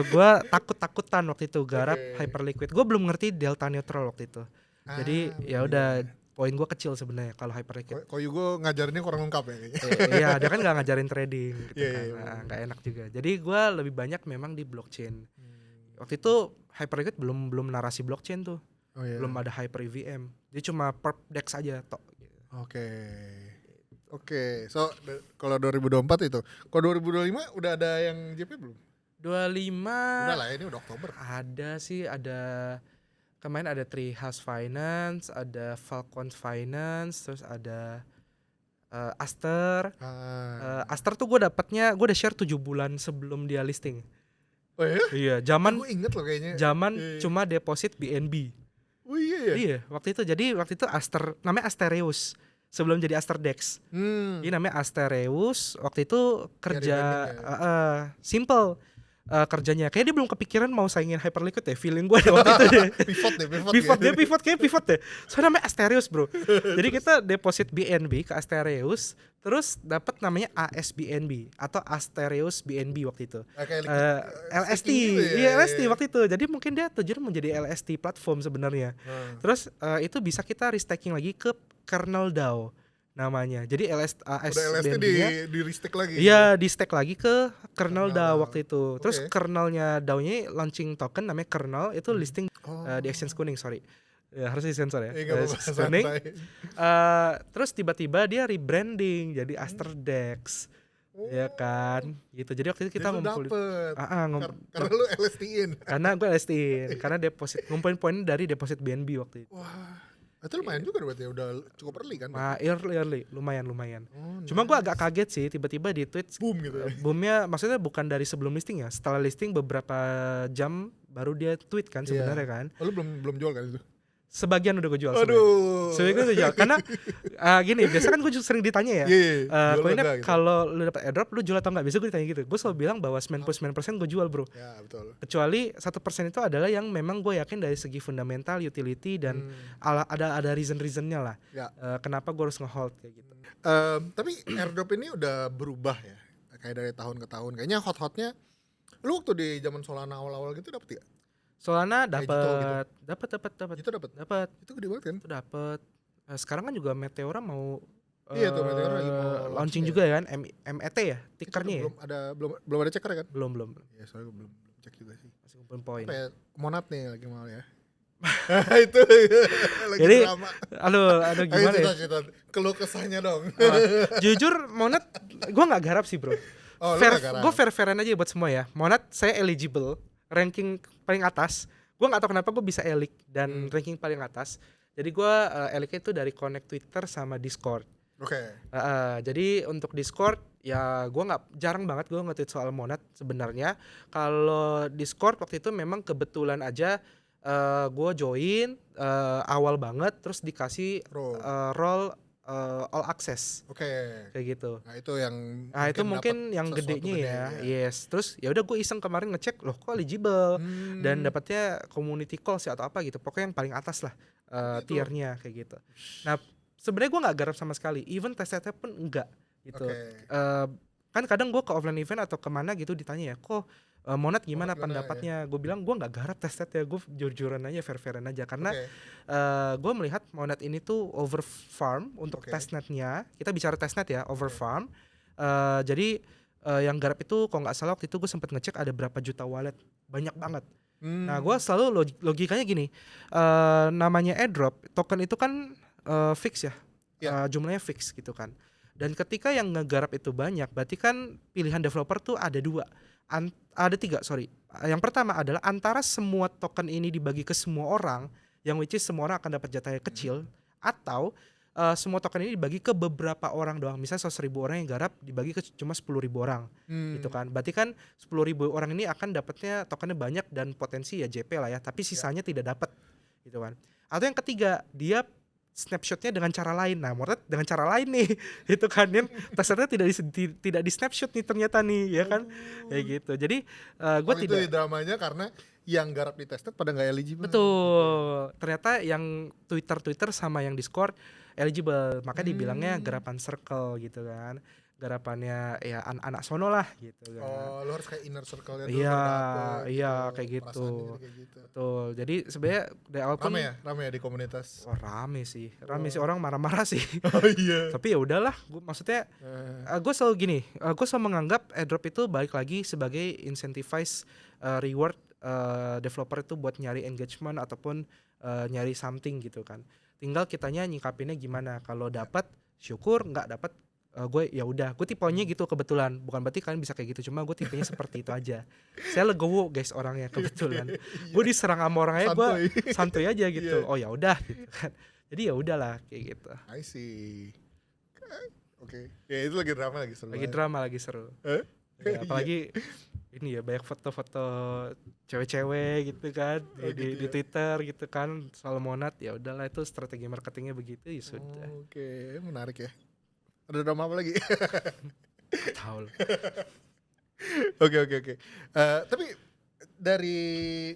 gue takut-takutan waktu itu garap hyperliquid. Gue belum ngerti delta neutral waktu itu. Jadi ya udah. Poin gue kecil sebenarnya kalau hyperliquid. Koyugo ngajarinnya kurang lengkap ya kayaknya. Iya, dia kan nggak ngajarin trading gitu Iya, kan. iya, Nggak enak juga. Jadi gue lebih banyak memang di blockchain. Waktu itu hyperliquid belum narasi blockchain tuh. Oh, iya. Belum ada hyper EVM. Dia cuma perp dex aja tok. Oke. So kalau 2024 itu. Kalau 2025 udah ada yang JP belum? 25 Udah lah, ini udah Oktober. ada sih, ada kemarin ada Treehouse Finance, ada Falcon Finance, terus ada Aster. Aster tuh gue udah share 7 bulan sebelum dia listing. Oh iya? Iya, zaman Gue inget loh kayaknya. Iya. Cuma deposit BNB. Oh iya ya? Iya, waktu itu Aster, namanya Astereus. Sebelum jadi Aster Dex. Ini namanya Astereus. Waktu itu kerja simple. Kerjanya kayak dia belum kepikiran mau saingin hyperliquid ya, feeling gue waktu itu deh. pivot deh. Soalnya namanya Asterius bro. Jadi kita deposit BNB ke Asterius, terus dapat namanya ASBNB atau Asterius BNB waktu itu. LST, iya LST waktu itu. Jadi mungkin dia tujuan menjadi LST platform sebenarnya. Terus itu bisa kita restaking lagi ke kernel DAO namanya. Jadi LST di restake lagi. Iya, di stack lagi ke kernel DAO waktu itu. Terus kernelnya DAO-nya launching token namanya kernel itu listing di exchange kuning, sorry. Ya, harus disensor ya. Kuning. Terus tiba-tiba dia rebranding jadi Asterdex. Ya kan, gitu. Jadi waktu itu kita ngumpulin. Karena lu LST-in. Karena gue LST-in, karena deposit ngumpulin poin dari deposit BNB waktu itu. Wah. Itu lumayan juga berarti udah cukup early kan? Early, lumayan. Cuma gue agak kaget sih tiba-tiba di tweet boom gitu. Boomnya maksudnya bukan dari sebelum listing ya, setelah listing beberapa jam baru dia tweet kan sebenarnya kan. Lu belum jual kan itu? Sebagian udah gue jual. Sebagian udah jual karena gini, biasa kan gue sering ditanya ya. Koinnya kalau lu dapat airdrop lu jual atau enggak? Biasa gue ditanya gitu. Gue selalu bilang bahwa 99% gue jual, bro. Ya, betul. Kecuali 1% itu adalah yang memang gue yakin dari segi fundamental, utility dan ada reason-reasonnya lah. Ya. Kenapa gue harus nge-hold kayak gitu. Tapi airdrop ini udah berubah ya. Kayak dari tahun ke tahun. Kayaknya hot-hotnya lu waktu di zaman Solana awal-awal gitu dapet gak? Solana dapat. Itu gede banget kan? Itu dapat. Sekarang kan juga Meteora mau Iya tuh Meteor lagi mau launching ya. juga ya kan, MET ya, Itu tickernya ya? belum ada checker kan? Belum. Iya, soalnya gue belum cek juga sih. Masih ngumpulin poin. Apa ya? Monat nih lagi mau ya. Itu lagi Jadi, drama. aduh Ayo gimana ya? cerita, keluh kesahnya dong. Jujur Monat gue nggak garap sih bro. Oh, lu gak garap? Gue fair-fairan aja buat semua ya. Monat saya eligible, ranking paling atas. Gue nggak tahu kenapa gue bisa elik dan ranking paling atas. Jadi gue eliknya itu dari connect Twitter sama Discord. Oke. Jadi untuk Discord ya gue jarang banget gue nge-tweet soal Monat sebenarnya. Kalau Discord waktu itu memang kebetulan aja gue join awal banget terus dikasih role all access Oke. kayak gitu. Nah itu yang Itu mungkin yang gedenya ya. Yes. Terus ya udah gue iseng kemarin ngecek loh kok eligible dan dapatnya community call sih atau apa gitu. Pokoknya yang paling atas lah tiernya kayak gitu. Nah sebenarnya gue nggak garap sama sekali. Even test-testnya pun enggak gitu. Kan kadang gue ke offline event atau kemana gitu ditanya ya kok Monat gimana pendapatnya? Gue bilang gue nggak garap test-testnya, gue jujur-jujuran aja, fair-fairan aja karena gue melihat Monat ini tuh over farm untuk testnetnya. Kita bicara testnet ya, over farm. Jadi yang garap itu kalau nggak salah waktu itu gue sempat ngecek ada berapa juta wallet, banyak banget. Nah gue selalu logikanya gini, namanya airdrop token itu kan fix ya, jumlahnya fix gitu kan. Dan ketika yang ngegarap itu banyak, berarti kan pilihan developer tuh ada ada tiga. Yang pertama adalah antara semua token ini dibagi ke semua orang, yang which is semua orang akan dapat jatahnya kecil, atau semua token ini dibagi ke beberapa orang doang. Misalnya 100.000 orang yang garap dibagi ke cuma 10.000 orang, gitu kan. Berarti kan 10.000 orang ini akan dapatnya tokennya banyak dan potensi ya JP lah ya, tapi sisanya tidak dapat, gitu kan. Atau yang ketiga, dia snapshotnya dengan cara lain. Nah, Monat dengan cara lain nih, itu kan yang testnya tidak di snapshot nih ternyata nih, ya kan, kayak gitu. Jadi gue tidak. Itu dramanya karena yang garap di tested pada nggak eligible. Betul. Ternyata yang Twitter sama yang Discord eligible, maka dibilangnya garapan circle gitu kan. Garapannya ya anak-anak sono lah gitu kan. Oh, lu harus kayak inner circle-nya dulu. Iya, kayak gitu. Betul. Jadi sebenarnya dari awal pun rame ya di komunitas. Oh, rame sih orang marah-marah sih. Oh iya. Tapi ya udahlah, maksudnya gue selalu gini, gue selalu menganggap airdrop itu balik lagi sebagai incentivize reward developer itu buat nyari engagement ataupun nyari something gitu kan. Tinggal kitanya nyikapinnya gimana. Kalau dapat syukur, nggak dapat gue ya udah. Gue tipenya gitu kebetulan. Bukan berarti kalian bisa kayak gitu, cuma gue tipenya seperti itu aja. Saya legowo guys orangnya kebetulan. Gue diserang sama orang aja gue santuy aja gitu. Oh ya udah gitu kan. Jadi ya udahlah kayak gitu. I see. Oke. Ya itu lagi drama lagi seru. Lagi seru. Ya, apalagi ini ya banyak foto-foto cewek-cewek gitu kan di Twitter gitu kan soal Monat. Ya udahlah itu strategi marketingnya begitu ya sudah. Oke, menarik ya. Ada drama apa lagi? Tahu. Oke. Tapi dari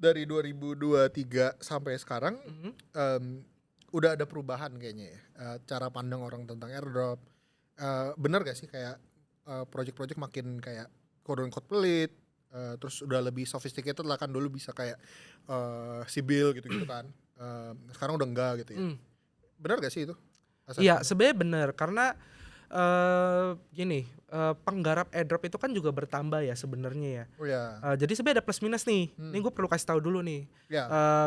2023 sampai sekarang udah ada perubahan kayaknya ya. Cara pandang orang tentang airdrop. Bener gak sih kayak project-project makin kayak quote-unquote pelit, terus udah lebih sophisticated lah kan, dulu bisa kayak Sibyl gitu-gitu kan. Sekarang udah enggak gitu ya. Bener gak sih itu? Iya sebenarnya bener karena gini, penggarap airdrop itu kan juga bertambah ya sebenarnya ya. Jadi sebenarnya ada plus minus nih. Ini gue perlu kasih tahu dulu nih.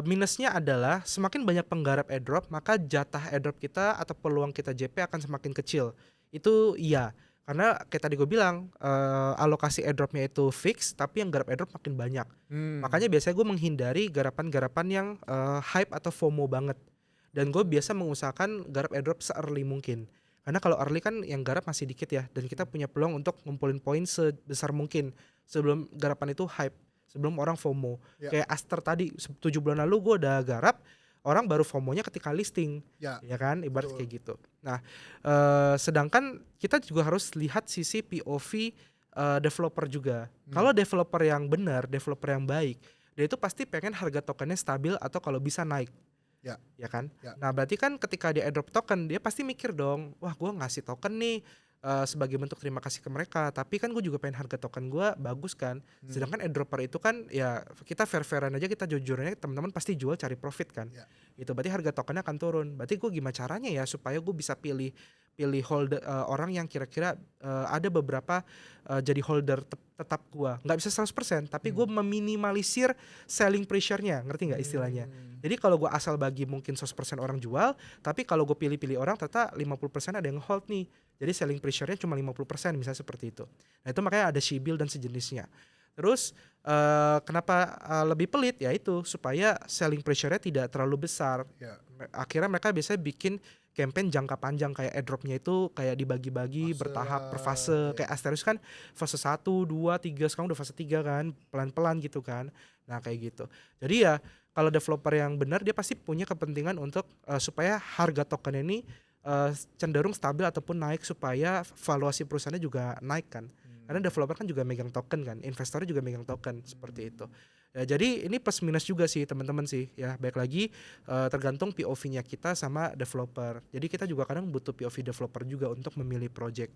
Minusnya adalah semakin banyak penggarap airdrop, maka jatah airdrop kita atau peluang kita JP akan semakin kecil. Itu iya. Karena kayak tadi gue bilang alokasi airdropnya itu fix, tapi yang garap airdrop makin banyak. Makanya biasanya gue menghindari garapan-garapan yang hype atau FOMO banget. Dan gue biasa mengusahakan garap airdrop se-early mungkin. Karena kalau early kan yang garap masih dikit ya, dan kita punya peluang untuk ngumpulin poin sebesar mungkin sebelum garapan itu hype, sebelum orang FOMO. Kayak Aster tadi 7 bulan lalu gue udah garap, orang baru FOMO-nya ketika listing, ya kan, ibarat kayak gitu. Nah, sedangkan kita juga harus lihat sisi POV developer juga. Kalau developer yang benar, developer yang baik, dia itu pasti pengen harga tokennya stabil atau kalau bisa naik. Ya kan? Nah berarti kan ketika dia airdrop token, dia pasti mikir dong, wah gue ngasih token nih sebagai bentuk terima kasih ke mereka, tapi kan gue juga pengen harga token gue bagus kan. Sedangkan airdropper itu kan ya kita fair-fairan aja, kita jujurnya teman-teman pasti jual cari profit kan. Itu berarti harga tokennya akan turun. Berarti gue gimana caranya ya supaya gue bisa pilih holder orang yang kira-kira ada beberapa jadi holder tetap gue. Nggak bisa 100%, tapi gue meminimalisir selling pressure-nya, ngerti nggak istilahnya? Jadi kalau gue asal bagi mungkin 100% orang jual, tapi kalau gue pilih-pilih orang ternyata 50% ada yang hold nih. Jadi selling pressure-nya cuma 50% misalnya seperti itu. Nah itu makanya ada Shibil dan sejenisnya. Terus kenapa lebih pelit ya itu supaya selling pressure-nya tidak terlalu besar. Akhirnya mereka biasanya bikin campaign jangka panjang kayak airdrop-nya itu kayak dibagi-bagi bertahap per fase. Kayak Asterius kan fase 1, 2, 3, sekarang udah fase 3 kan, pelan-pelan gitu kan. Nah kayak gitu. Jadi ya kalau developer yang benar dia pasti punya kepentingan untuk supaya harga token ini cenderung stabil ataupun naik supaya valuasi perusahaannya juga naik kan. Karena developer kan juga megang token kan, investornya juga megang token seperti itu. Ya, jadi ini plus minus juga sih teman-teman sih ya. Baik lagi tergantung POV-nya kita sama developer. Jadi kita juga kadang butuh POV developer juga untuk memilih project.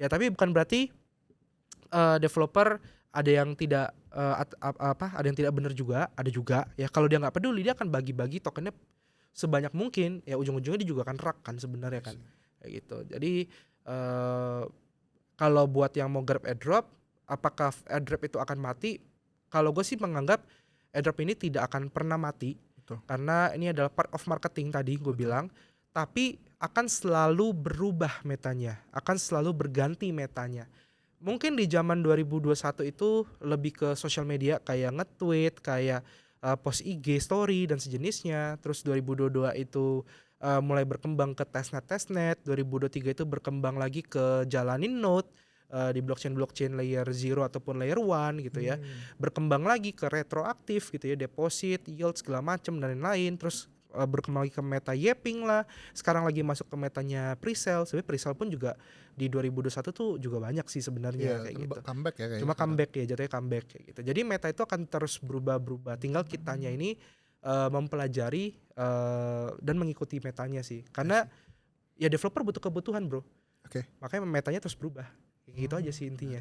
Ya tapi bukan berarti developer ada yang tidak ada yang tidak benar juga, ada juga ya kalau dia nggak peduli dia akan bagi-bagi tokennya sebanyak mungkin, ya ujung-ujungnya dia juga akan rak kan sebenarnya kan kayak gitu. Jadi kalau buat yang mau grab airdrop, apakah airdrop itu akan mati? Kalau gue sih menganggap airdrop ini tidak akan pernah mati. Betul. Karena ini adalah part of marketing tadi gue bilang, tapi akan selalu berubah metanya, akan selalu berganti metanya. Mungkin di zaman 2021 itu lebih ke social media kayak nge-tweet, kayak post IG story dan sejenisnya. Terus 2022 itu mulai berkembang ke testnet, 2023 itu berkembang lagi ke jalanin node di blockchain layer 0 ataupun layer 1 gitu ya. Berkembang lagi ke retroaktif gitu ya, deposit, yield segala macam dan lain-lain. Terus berkembang lagi ke meta Yeping lah. Sekarang lagi masuk ke metanya presale. Sebenarnya presale pun juga di 2021 tuh juga banyak sih sebenarnya kayak gitu. Comeback ya kayaknya. Cuma comeback ya, jatuhnya comeback kayak gitu. Jadi meta itu akan terus berubah-berubah. Tinggal kitanya ini mempelajari dan mengikuti metanya sih. Karena ya developer butuh kebutuhan, bro. Makanya metanya terus berubah. Kayak gitu aja sih intinya.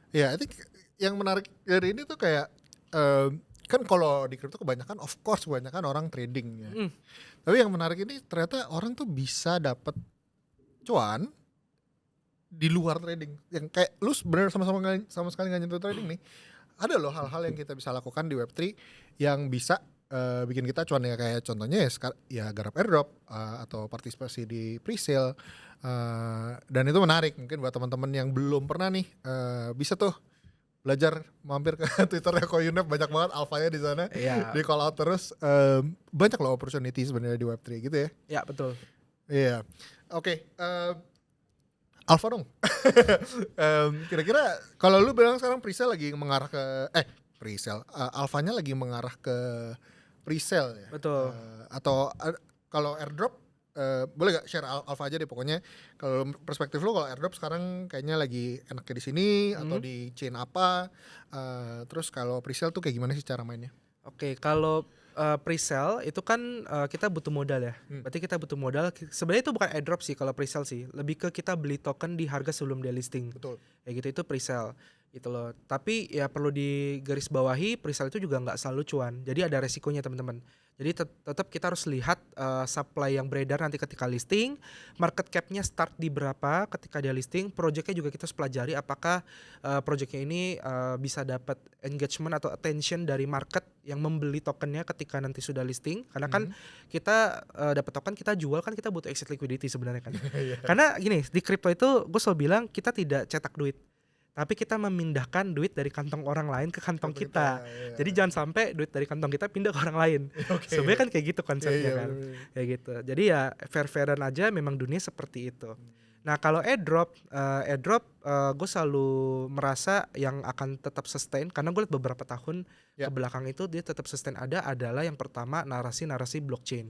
Ya, I think yang menarik dari ini tuh kayak kan kalau di crypto kebanyakan of course kebanyakan orang trading ya. Tapi yang menarik ini ternyata orang tuh bisa dapat cuan di luar trading. Yang kayak lu sebenarnya sama sekali nggak nyentuh trading nih. Ada loh hal-hal yang kita bisa lakukan di Web3 yang bisa bikin kita cuan ya, kayak contohnya ya garap airdrop atau partisipasi di presale, dan itu menarik mungkin buat teman-teman yang belum pernah nih bisa tuh belajar mampir ke Twitternya Koyunep, banyak banget alfanya di sana. Di call out terus, banyak loh opportunity sebenarnya di Web3 gitu ya. Ya betul. Iya. Oke. Alpha dong. Kira-kira kalau lu bilang sekarang presale lagi mengarah ke presale, alfanya lagi mengarah ke presale ya. Betul. Atau kalau airdrop boleh gak share alpha aja deh pokoknya. Kalau perspektif lu kalau airdrop sekarang kayaknya lagi enaknya di sini atau di chain apa, terus kalau presale tuh kayak gimana sih cara mainnya? Oke, kalau presale itu kan kita butuh modal ya. Berarti kita butuh modal. Sebenarnya itu bukan airdrop sih kalau presale sih. Lebih ke kita beli token di harga sebelum dia listing. Betul. Kayak gitu itu presale gitu loh. Tapi ya perlu digarisbawahi, presale itu juga nggak selalu cuan. Jadi ada resikonya teman-teman. Jadi tetap kita harus lihat supply yang beredar nanti ketika listing, market cap-nya start di berapa ketika dia listing, project-nya juga kita harus pelajari apakah project-nya ini bisa dapat engagement atau attention dari market yang membeli tokennya ketika nanti sudah listing. Karena kan kita dapat token, kita jual kan kita butuh exit liquidity sebenarnya kan. Karena gini, di crypto itu gue selalu bilang kita tidak cetak duit, tapi kita memindahkan duit dari kantong orang lain ke kantong kita. Jadi jangan sampai duit dari kantong kita pindah ke orang lain. Sebenarnya kan kayak gitu konsepnya kan. Kayak gitu. Jadi ya fair-fairan aja, memang dunia seperti itu. Nah kalau airdrop gue selalu merasa yang akan tetap sustain, karena gue lihat beberapa tahun ke belakang itu dia tetap sustain adalah yang pertama narasi blockchain.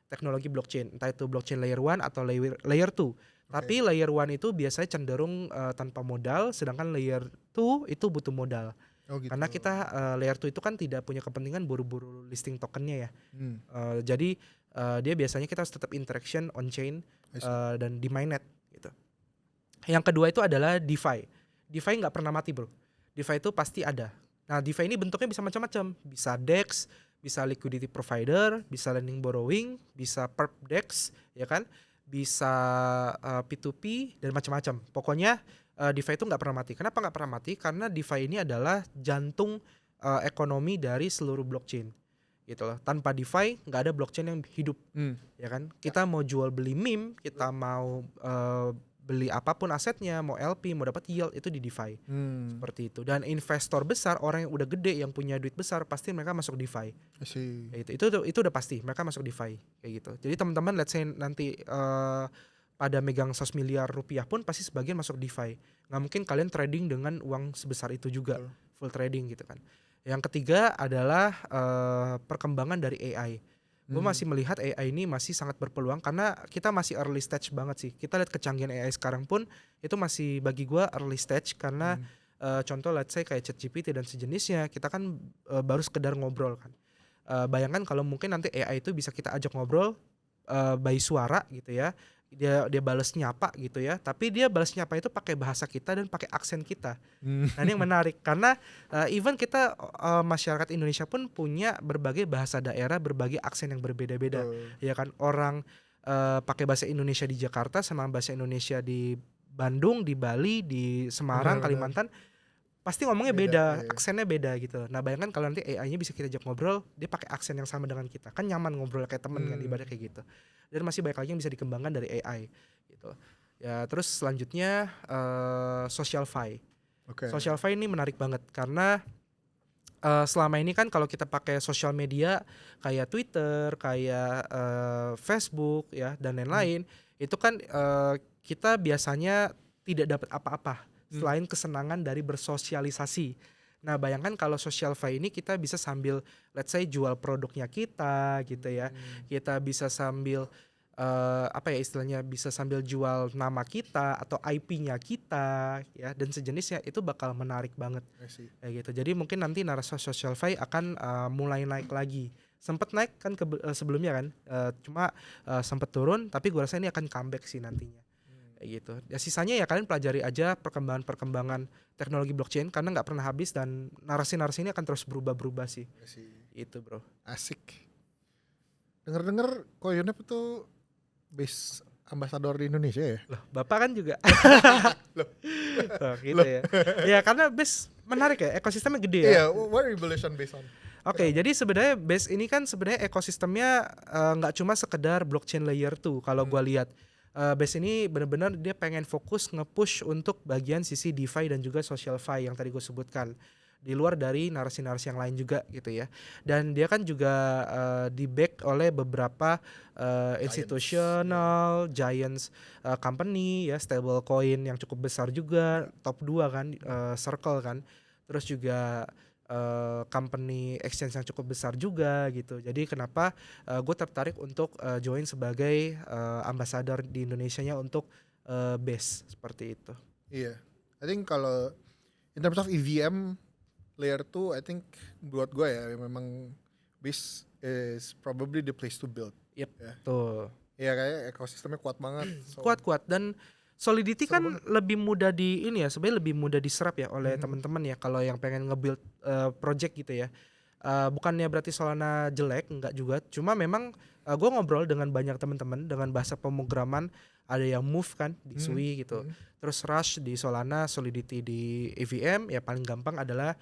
Teknologi blockchain, entah itu blockchain layer 1 atau layer 2. Tapi layer 1 itu biasanya cenderung tanpa modal, sedangkan layer 2 itu butuh modal. Gitu. Karena kita layer 2 itu kan tidak punya kepentingan buru-buru listing tokennya ya. Jadi dia biasanya kita harus tetap interaction on chain dan di mainnet gitu. Yang kedua itu adalah DeFi. DeFi nggak pernah mati bro. DeFi itu pasti ada. Nah DeFi ini bentuknya bisa macam-macam. Bisa DEX, bisa liquidity provider, bisa lending borrowing, bisa perp DEX, ya kan? Bisa P2P dan macam-macam. Pokoknya DeFi itu nggak pernah mati. Kenapa nggak pernah mati? Karena DeFi ini adalah jantung ekonomi dari seluruh blockchain. Gitu loh. Tanpa DeFi nggak ada blockchain yang hidup, ya kan? Kita mau jual beli meme, kita mau beli apapun asetnya, mau LP, mau dapat yield itu di DeFi. Seperti itu. Dan investor besar, orang yang udah gede, yang punya duit besar, pasti mereka masuk DeFi. Itu udah pasti mereka masuk DeFi kayak gitu. Jadi teman-teman let's say nanti pada megang 100 miliar rupiah pun pasti sebagian masuk DeFi. Nggak mungkin kalian trading dengan uang sebesar itu juga. Full trading gitu kan. Yang ketiga adalah perkembangan dari AI. Gue masih melihat AI ini masih sangat berpeluang karena kita masih early stage banget sih. Kita lihat kecanggihan AI sekarang pun itu masih bagi gue early stage karena contoh let's say kayak ChatGPT dan sejenisnya kita kan baru sekedar ngobrol kan. Bayangkan kalau mungkin nanti AI itu bisa kita ajak ngobrol by suara gitu ya. Dia balas nyapa gitu ya, tapi dia balas nyapa itu pakai bahasa kita dan pakai aksen kita. Nah ini yang menarik karena even kita masyarakat Indonesia pun punya berbagai bahasa daerah, berbagai aksen yang berbeda-beda. Ya kan, orang pakai bahasa Indonesia di Jakarta sama bahasa Indonesia di Bandung, di Bali, di Semarang, Kalimantan pasti ngomongnya beda, aksennya beda gitu. Nah bayangkan kalau nanti AI-nya bisa kita ajak ngobrol, dia pakai aksen yang sama dengan kita, kan nyaman ngobrol kayak temen kan, ibaratnya kayak gitu. Dan masih banyak lagi yang bisa dikembangkan dari AI gitu. Ya terus selanjutnya SocialFi. SocialFi ini menarik banget karena selama ini kan kalau kita pakai sosial media kayak Twitter, kayak Facebook ya dan lain-lain, itu kan kita biasanya tidak dapat apa-apa selain kesenangan dari bersosialisasi. Nah bayangkan kalau SocialFi ini kita bisa sambil let's say jual produknya kita gitu ya. Kita bisa sambil apa ya istilahnya, bisa sambil jual nama kita atau IP-nya kita ya dan sejenisnya, itu bakal menarik banget kayak gitu. Jadi mungkin nanti narasi SocialFi akan mulai naik lagi. Sempat naik kan sebelumnya kan, cuma sempat turun, tapi gue rasa ini akan comeback sih nantinya. Kayak gitu. Ya sisanya ya kalian pelajari aja perkembangan teknologi blockchain karena nggak pernah habis dan narasi-narasi ini akan terus berubah-berubah sih. Itu bro. Asik. Dengar-dengar Koyonep itu base ambasador di Indonesia ya? Loh, Bapak kan juga. Loh, gitu ya. Ya karena base menarik ya, ekosistemnya gede ya. Iya, what revolution based on? Oke, jadi sebenarnya base ini kan sebenarnya ekosistemnya nggak cuma sekedar blockchain layer 2 kalau gua lihat. Base ini benar-benar dia pengen fokus nge-push untuk bagian sisi DeFi dan juga SocialFi yang tadi gue sebutkan, di luar dari narasi-narasi yang lain juga gitu ya. Dan dia kan juga di-back oleh beberapa institutional giants company ya, stablecoin yang cukup besar juga, top 2 kan, Circle kan. Terus juga company exchange yang cukup besar juga gitu. Jadi kenapa gue tertarik untuk join sebagai ambassador di Indonesianya untuk base seperti itu. Iya, I think kalau in terms of EVM layer 2, I think buat gue ya memang base is probably the place to build. Yep, ya. Tuh. Iya kayak ekosistemnya kuat banget. Kuat dan Solidity kan lebih mudah sebenarnya lebih mudah diserap ya oleh teman-teman ya kalau yang pengen nge-build project gitu ya. Bukannya berarti Solana jelek, enggak juga. Cuma memang gue ngobrol dengan banyak teman-teman dengan bahasa pemrograman, ada yang Move kan di Sui gitu. Terus Rush di Solana, Solidity di EVM, ya paling gampang adalah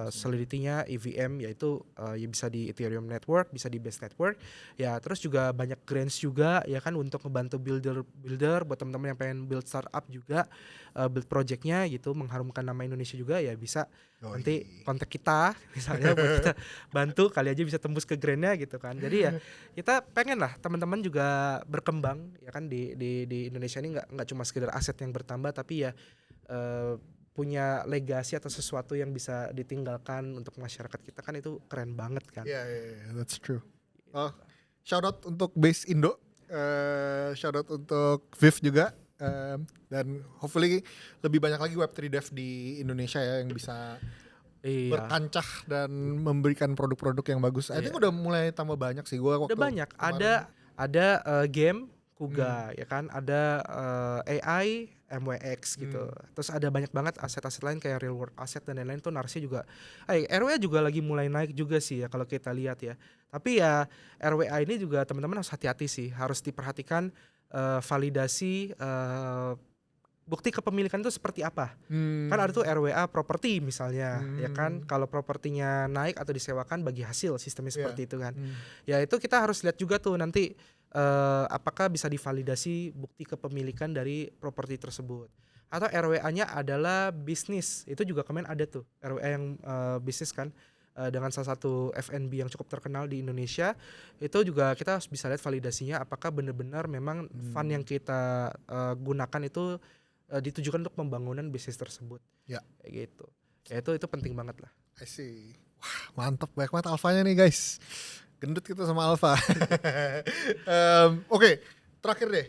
Solidity-nya EVM, yaitu ya bisa di Ethereum Network, bisa di Base Network. Ya terus juga banyak grants juga ya kan untuk ngebantu builder buat teman-teman yang pengen build startup juga, build projectnya gitu, mengharumkan nama Indonesia juga, ya bisa nanti kontak kita misalnya buat kita bantu, kali aja bisa tembus ke grantnya gitu kan. Jadi ya kita pengen lah teman-teman juga berkembang ya kan di Indonesia ini, nggak cuma sekedar aset yang bertambah, tapi ya punya legasi atau sesuatu yang bisa ditinggalkan untuk masyarakat kita, kan itu keren banget kan. Yeah, that's true. Shout out untuk Base Indo, shout out untuk Viv juga, dan hopefully lebih banyak lagi Web3 Dev di Indonesia ya yang bisa berkancah dan memberikan produk-produk yang bagus. I think udah mulai tambah banyak sih. Udah banyak. Ada game Kuga ya kan, ada AI, MWX gitu. Terus ada banyak banget aset-aset lain kayak real world asset dan lain-lain tuh Narsi juga. RWA juga lagi mulai naik juga sih ya kalau kita lihat ya. Tapi ya RWA ini juga teman-teman harus hati-hati sih, harus diperhatikan validasi bukti kepemilikan itu seperti apa. Kan ada tuh RWA properti misalnya, ya kan. Kalau propertinya naik atau disewakan bagi hasil, sistemnya seperti itu kan. Ya itu kita harus lihat juga tuh nanti apakah bisa divalidasi bukti kepemilikan dari properti tersebut. Atau RWA-nya adalah bisnis, itu juga kemarin ada tuh RWA yang bisnis kan. Dengan salah satu F&B yang cukup terkenal di Indonesia, itu juga kita harus bisa lihat validasinya apakah benar-benar memang fund yang kita gunakan itu ditujukan untuk pembangunan bisnis tersebut. Ya. Kayak gitu. Ya itu penting banget lah. I see. Wah, mantap, banyak banget alfanya nih guys. Gendut kita sama alfa. Oke, terakhir deh.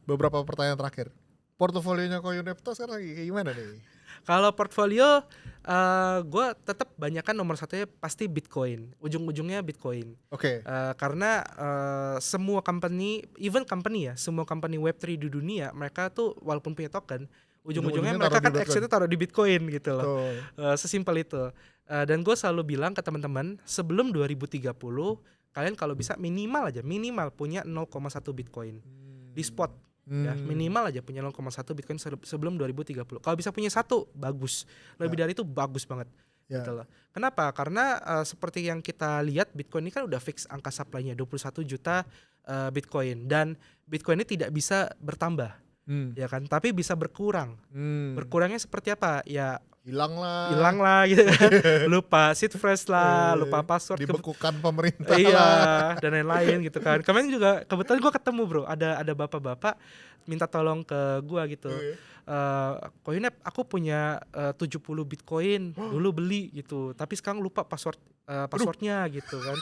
Beberapa pertanyaan terakhir. Portofolionya Koyunepto sekarang lagi kayak gimana nih? Kalau portfolio, gue tetap banyakan nomor satunya pasti Bitcoin. Ujung-ujungnya Bitcoin. Oke. Karena semua company, even company ya, semua company Web3 di dunia, mereka tuh walaupun punya token, ujung-ujungnya mereka kan exit-nya taruh di Bitcoin gitu loh. Sesimpel itu. Dan gue selalu bilang ke teman-teman, sebelum 2030, kalian kalau bisa minimal punya 0,1 Bitcoin di spot. Ya, minimal aja punya 0,1 Bitcoin sebelum 2030. Kalau bisa punya satu, bagus. Lebih dari itu bagus banget. Gitu loh. Kenapa? Karena seperti yang kita lihat, Bitcoin ini kan udah fix angka supply-nya 21 juta Bitcoin, dan Bitcoin ini tidak bisa bertambah. Ya kan, tapi bisa berkurang. Berkurangnya seperti apa? Ya hilang lah gitu kan. Lupa seed phrase lah, lupa password, dibekukan pemerintah lah, dan lain-lain gitu kan. Kemarin juga kebetulan gue ketemu bro, ada bapak-bapak minta tolong ke gue gitu. Koyunep, aku punya 70 Bitcoin dulu beli gitu, tapi sekarang lupa passwordnya gitu kan.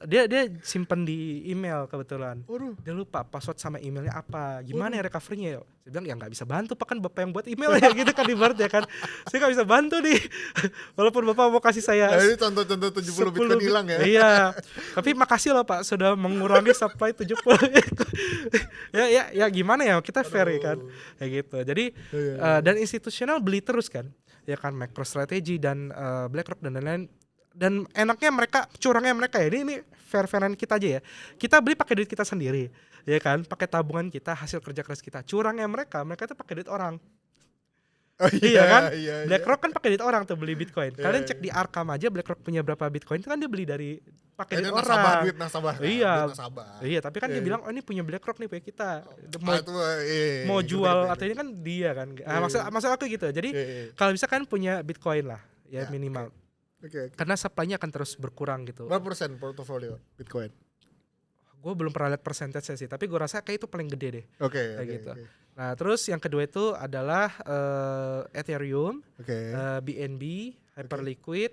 Dia simpen di email kebetulan. Dia lupa password sama emailnya apa. Gimana ya recovery-nya ya? Saya bilang ya nggak bisa bantu, Pak, kan bapak yang buat email ya gitu kan, ibarat ya kan. Saya nggak bisa bantu nih. Walaupun bapak mau kasih saya. Ini contoh-contoh 70 Bitcoin hilang ya. Iya. Tapi makasih loh Pak sudah mengurangi supply 70. ya gimana ya, kita fair ya kan. Kayak gitu. Jadi dan institusional beli terus kan. Ya kan, MicroStrategy dan BlackRock dan lain-lain. Dan enaknya curangnya mereka ya, ini fair-fairan kita aja ya. Kita beli pakai duit kita sendiri, ya kan, pakai tabungan kita, hasil kerja keras kita. Curangnya mereka tuh pakai duit orang. Iya kan? BlackRock kan pakai duit orang tuh beli Bitcoin. Kalian cek di Arkham aja, BlackRock punya berapa Bitcoin itu kan dia beli dari pakai duit orang. Duit nasabah. Iya, tapi kan dia bilang ini punya BlackRock nih, punya kita. Mau jual atau ini kan dia kan. Maksud aku gitu. Jadi kalau bisa kan punya Bitcoin lah, ya minimal. Karena supply-nya akan terus berkurang gitu. Berapa persen portofolio Bitcoin? Gue belum pernah lihat persentase sih, tapi gue rasa kayak itu paling gede deh. Oke. Nah terus yang kedua itu adalah Ethereum, BNB, Hyperliquid,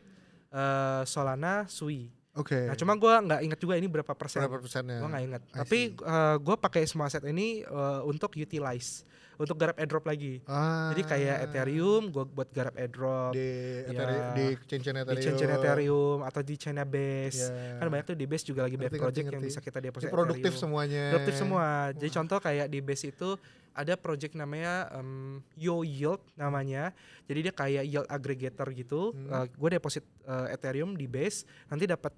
Solana, Sui. Nah cuma gue nggak ingat juga ini berapa persen. Gue nggak ingat. Tapi gue pakai semua aset ini untuk utilize, untuk garap airdrop lagi. Jadi kayak Ethereum gue buat garap airdrop di chain Ethereum atau di chain Base. Kan banyak tuh di Base juga lagi banyak project yang bisa kita deposit. Produktif semuanya. Produktif semua. Jadi contoh kayak di Base itu ada project namanya YoYield namanya. Jadi dia kayak yield aggregator gitu. Gue deposit Ethereum di Base, nanti dapat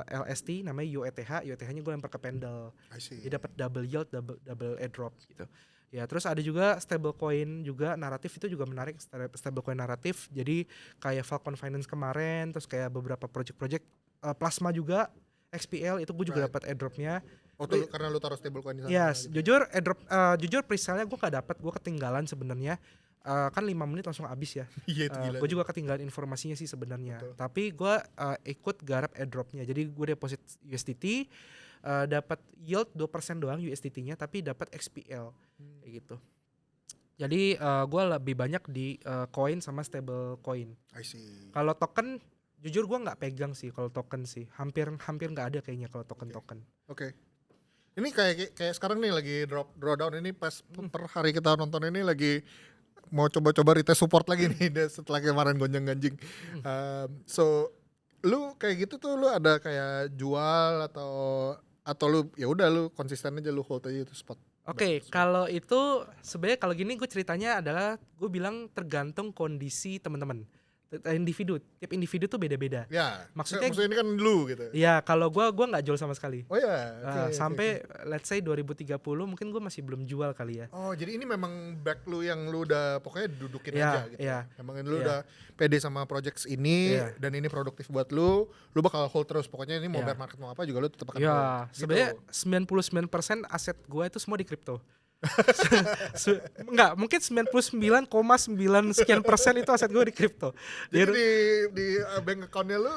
LST namanya UETH. UETH-nya gue lempar ke Pendle. Jadi dapat double yield, double airdrop gitu. Ya, terus ada juga stablecoin juga naratif, itu juga menarik, stablecoin naratif. Jadi kayak Falcon Finance kemarin, terus kayak beberapa project-project Plasma juga, XPL itu gue juga dapat airdropnya. Karena lu taruh stablecoin di sana. Yes, gitu. Jujur presale-nya gue gak dapat, gue ketinggalan sebenarnya. Kan 5 menit langsung habis ya. Gue juga ketinggalan informasinya sih sebenarnya. Tapi gue ikut garap airdropnya. Jadi gue deposit USDT, dapat yield 2% doang USDT-nya, tapi dapat XPL kayak gitu. Jadi gue lebih banyak di coin sama stable coin. Kalau token jujur gue nggak pegang sih. Kalau token sih hampir nggak ada kayaknya kalau token. Oke. Ini kayak sekarang nih lagi drawdown ini pas per hari kita nonton ini lagi mau coba-coba retest support lagi nih setelah kemarin gonjang-ganjing. So lu kayak gitu tuh lu ada kayak jual atau atau lu ya udah lu konsisten aja, lu hold aja itu spot? Oke, kalau itu sebenarnya kalau gini gue ceritanya adalah gue bilang tergantung kondisi teman-teman. Tiap individu tuh beda-beda. Ya, Maksudnya ini kan lu gitu. ya kalau gua nggak jual sama sekali. Oh ya, oke, sampai let's say 2030 mungkin gue masih belum jual kali ya. Oh, jadi ini memang back lu yang lu udah pokoknya dudukin Iya, aja gitu. iya. Emang lu Iya. udah pede sama projects ini Iya. dan ini produktif buat lu bakal hold terus. Pokoknya ini mau Iya. bear market mau apa juga lu tetap akan Ya, hold. sebenarnya 99% aset gue itu semua di kripto. Enggak, mungkin 99,9 sekian persen itu aset gue di kripto. Jadi di bank account-nya lu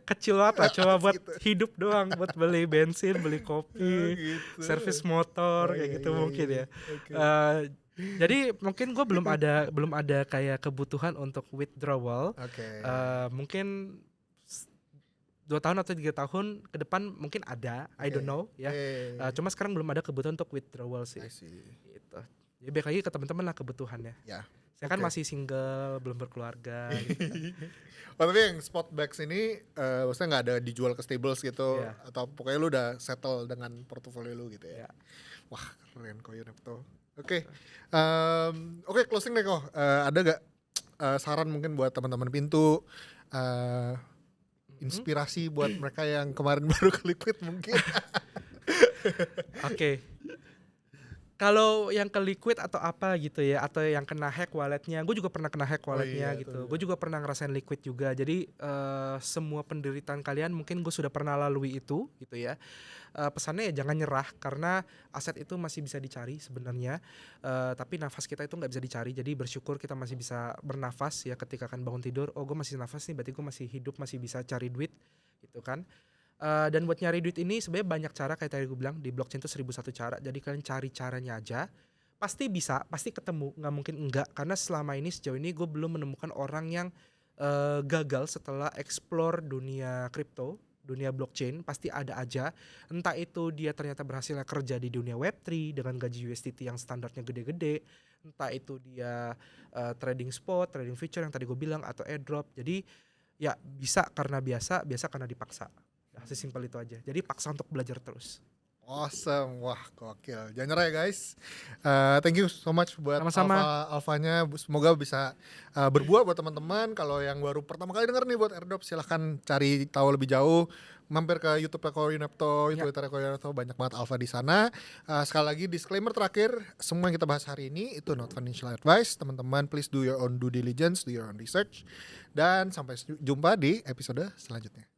Kecil banget lah, cuma buat gitu. hidup doang, buat beli bensin, beli kopi, gitu. servis motor, kayak gitu mungkin ya. Oke. Jadi mungkin gue belum ada kayak kebutuhan untuk withdrawal. Oke. Mungkin 2 tahun atau 3 tahun ke depan mungkin ada, I don't know ya. Cuma sekarang belum ada kebutuhan untuk withdrawal sih. I see. Gitu. Jadi balik lagi ke teman-teman lah kebutuhannya. Ya. Saya kan masih single, belum berkeluarga gitu kan. Oh, tapi yang spot bags ini maksudnya nggak ada dijual ke stables gitu atau pokoknya lu udah settle dengan portofolio lu gitu ya. Wah, keren kok Yunepto. Oke. Oke, closing deh kok. Ada gak saran mungkin buat teman-teman Pintu, inspirasi buat mereka yang kemarin baru ke liquid mungkin? Oke. Kalau yang ke liquid atau apa gitu ya, atau yang kena hack walletnya, gue juga pernah kena hack walletnya gitu. Gue juga pernah ngerasain liquid juga. Jadi semua penderitaan kalian mungkin gue sudah pernah lalui itu gitu ya. Pesannya ya jangan nyerah karena aset itu masih bisa dicari sebenarnya. Tapi nafas kita itu nggak bisa dicari. Jadi bersyukur kita masih bisa bernafas ya ketika akan bangun tidur. Oh gue masih nafas nih, berarti gue masih hidup, masih bisa cari duit gitu kan. Dan buat nyari duit ini sebenarnya banyak cara, kayak tadi gue bilang di blockchain itu 1001 cara. Jadi kalian cari caranya aja, pasti bisa, pasti ketemu, nggak mungkin enggak. Karena selama ini sejauh ini gue belum menemukan orang yang gagal setelah explore dunia kripto, dunia blockchain. Pasti ada aja, entah itu dia ternyata berhasil kerja di dunia Web3 dengan gaji USDT yang standarnya gede-gede, entah itu dia trading spot, trading future yang tadi gue bilang, atau airdrop. Jadi ya bisa karena biasa karena dipaksa. Sesimpel itu aja. Jadi paksa untuk belajar terus. Awesome, wah gokil. Jangan nyerah ya guys. Thank you so much buat alfanya. Semoga bisa berbuah buat teman-teman. Kalau yang baru pertama kali denger nih buat airdrop, silahkan cari tahu lebih jauh. Mampir ke YouTube Ko Yunepto, Twitter Ko Yunepto, banyak banget alfa di sana. Sekali lagi disclaimer terakhir, semua yang kita bahas hari ini itu not financial advice. Teman-teman please do your own due diligence, do your own research. Dan sampai jumpa di episode selanjutnya.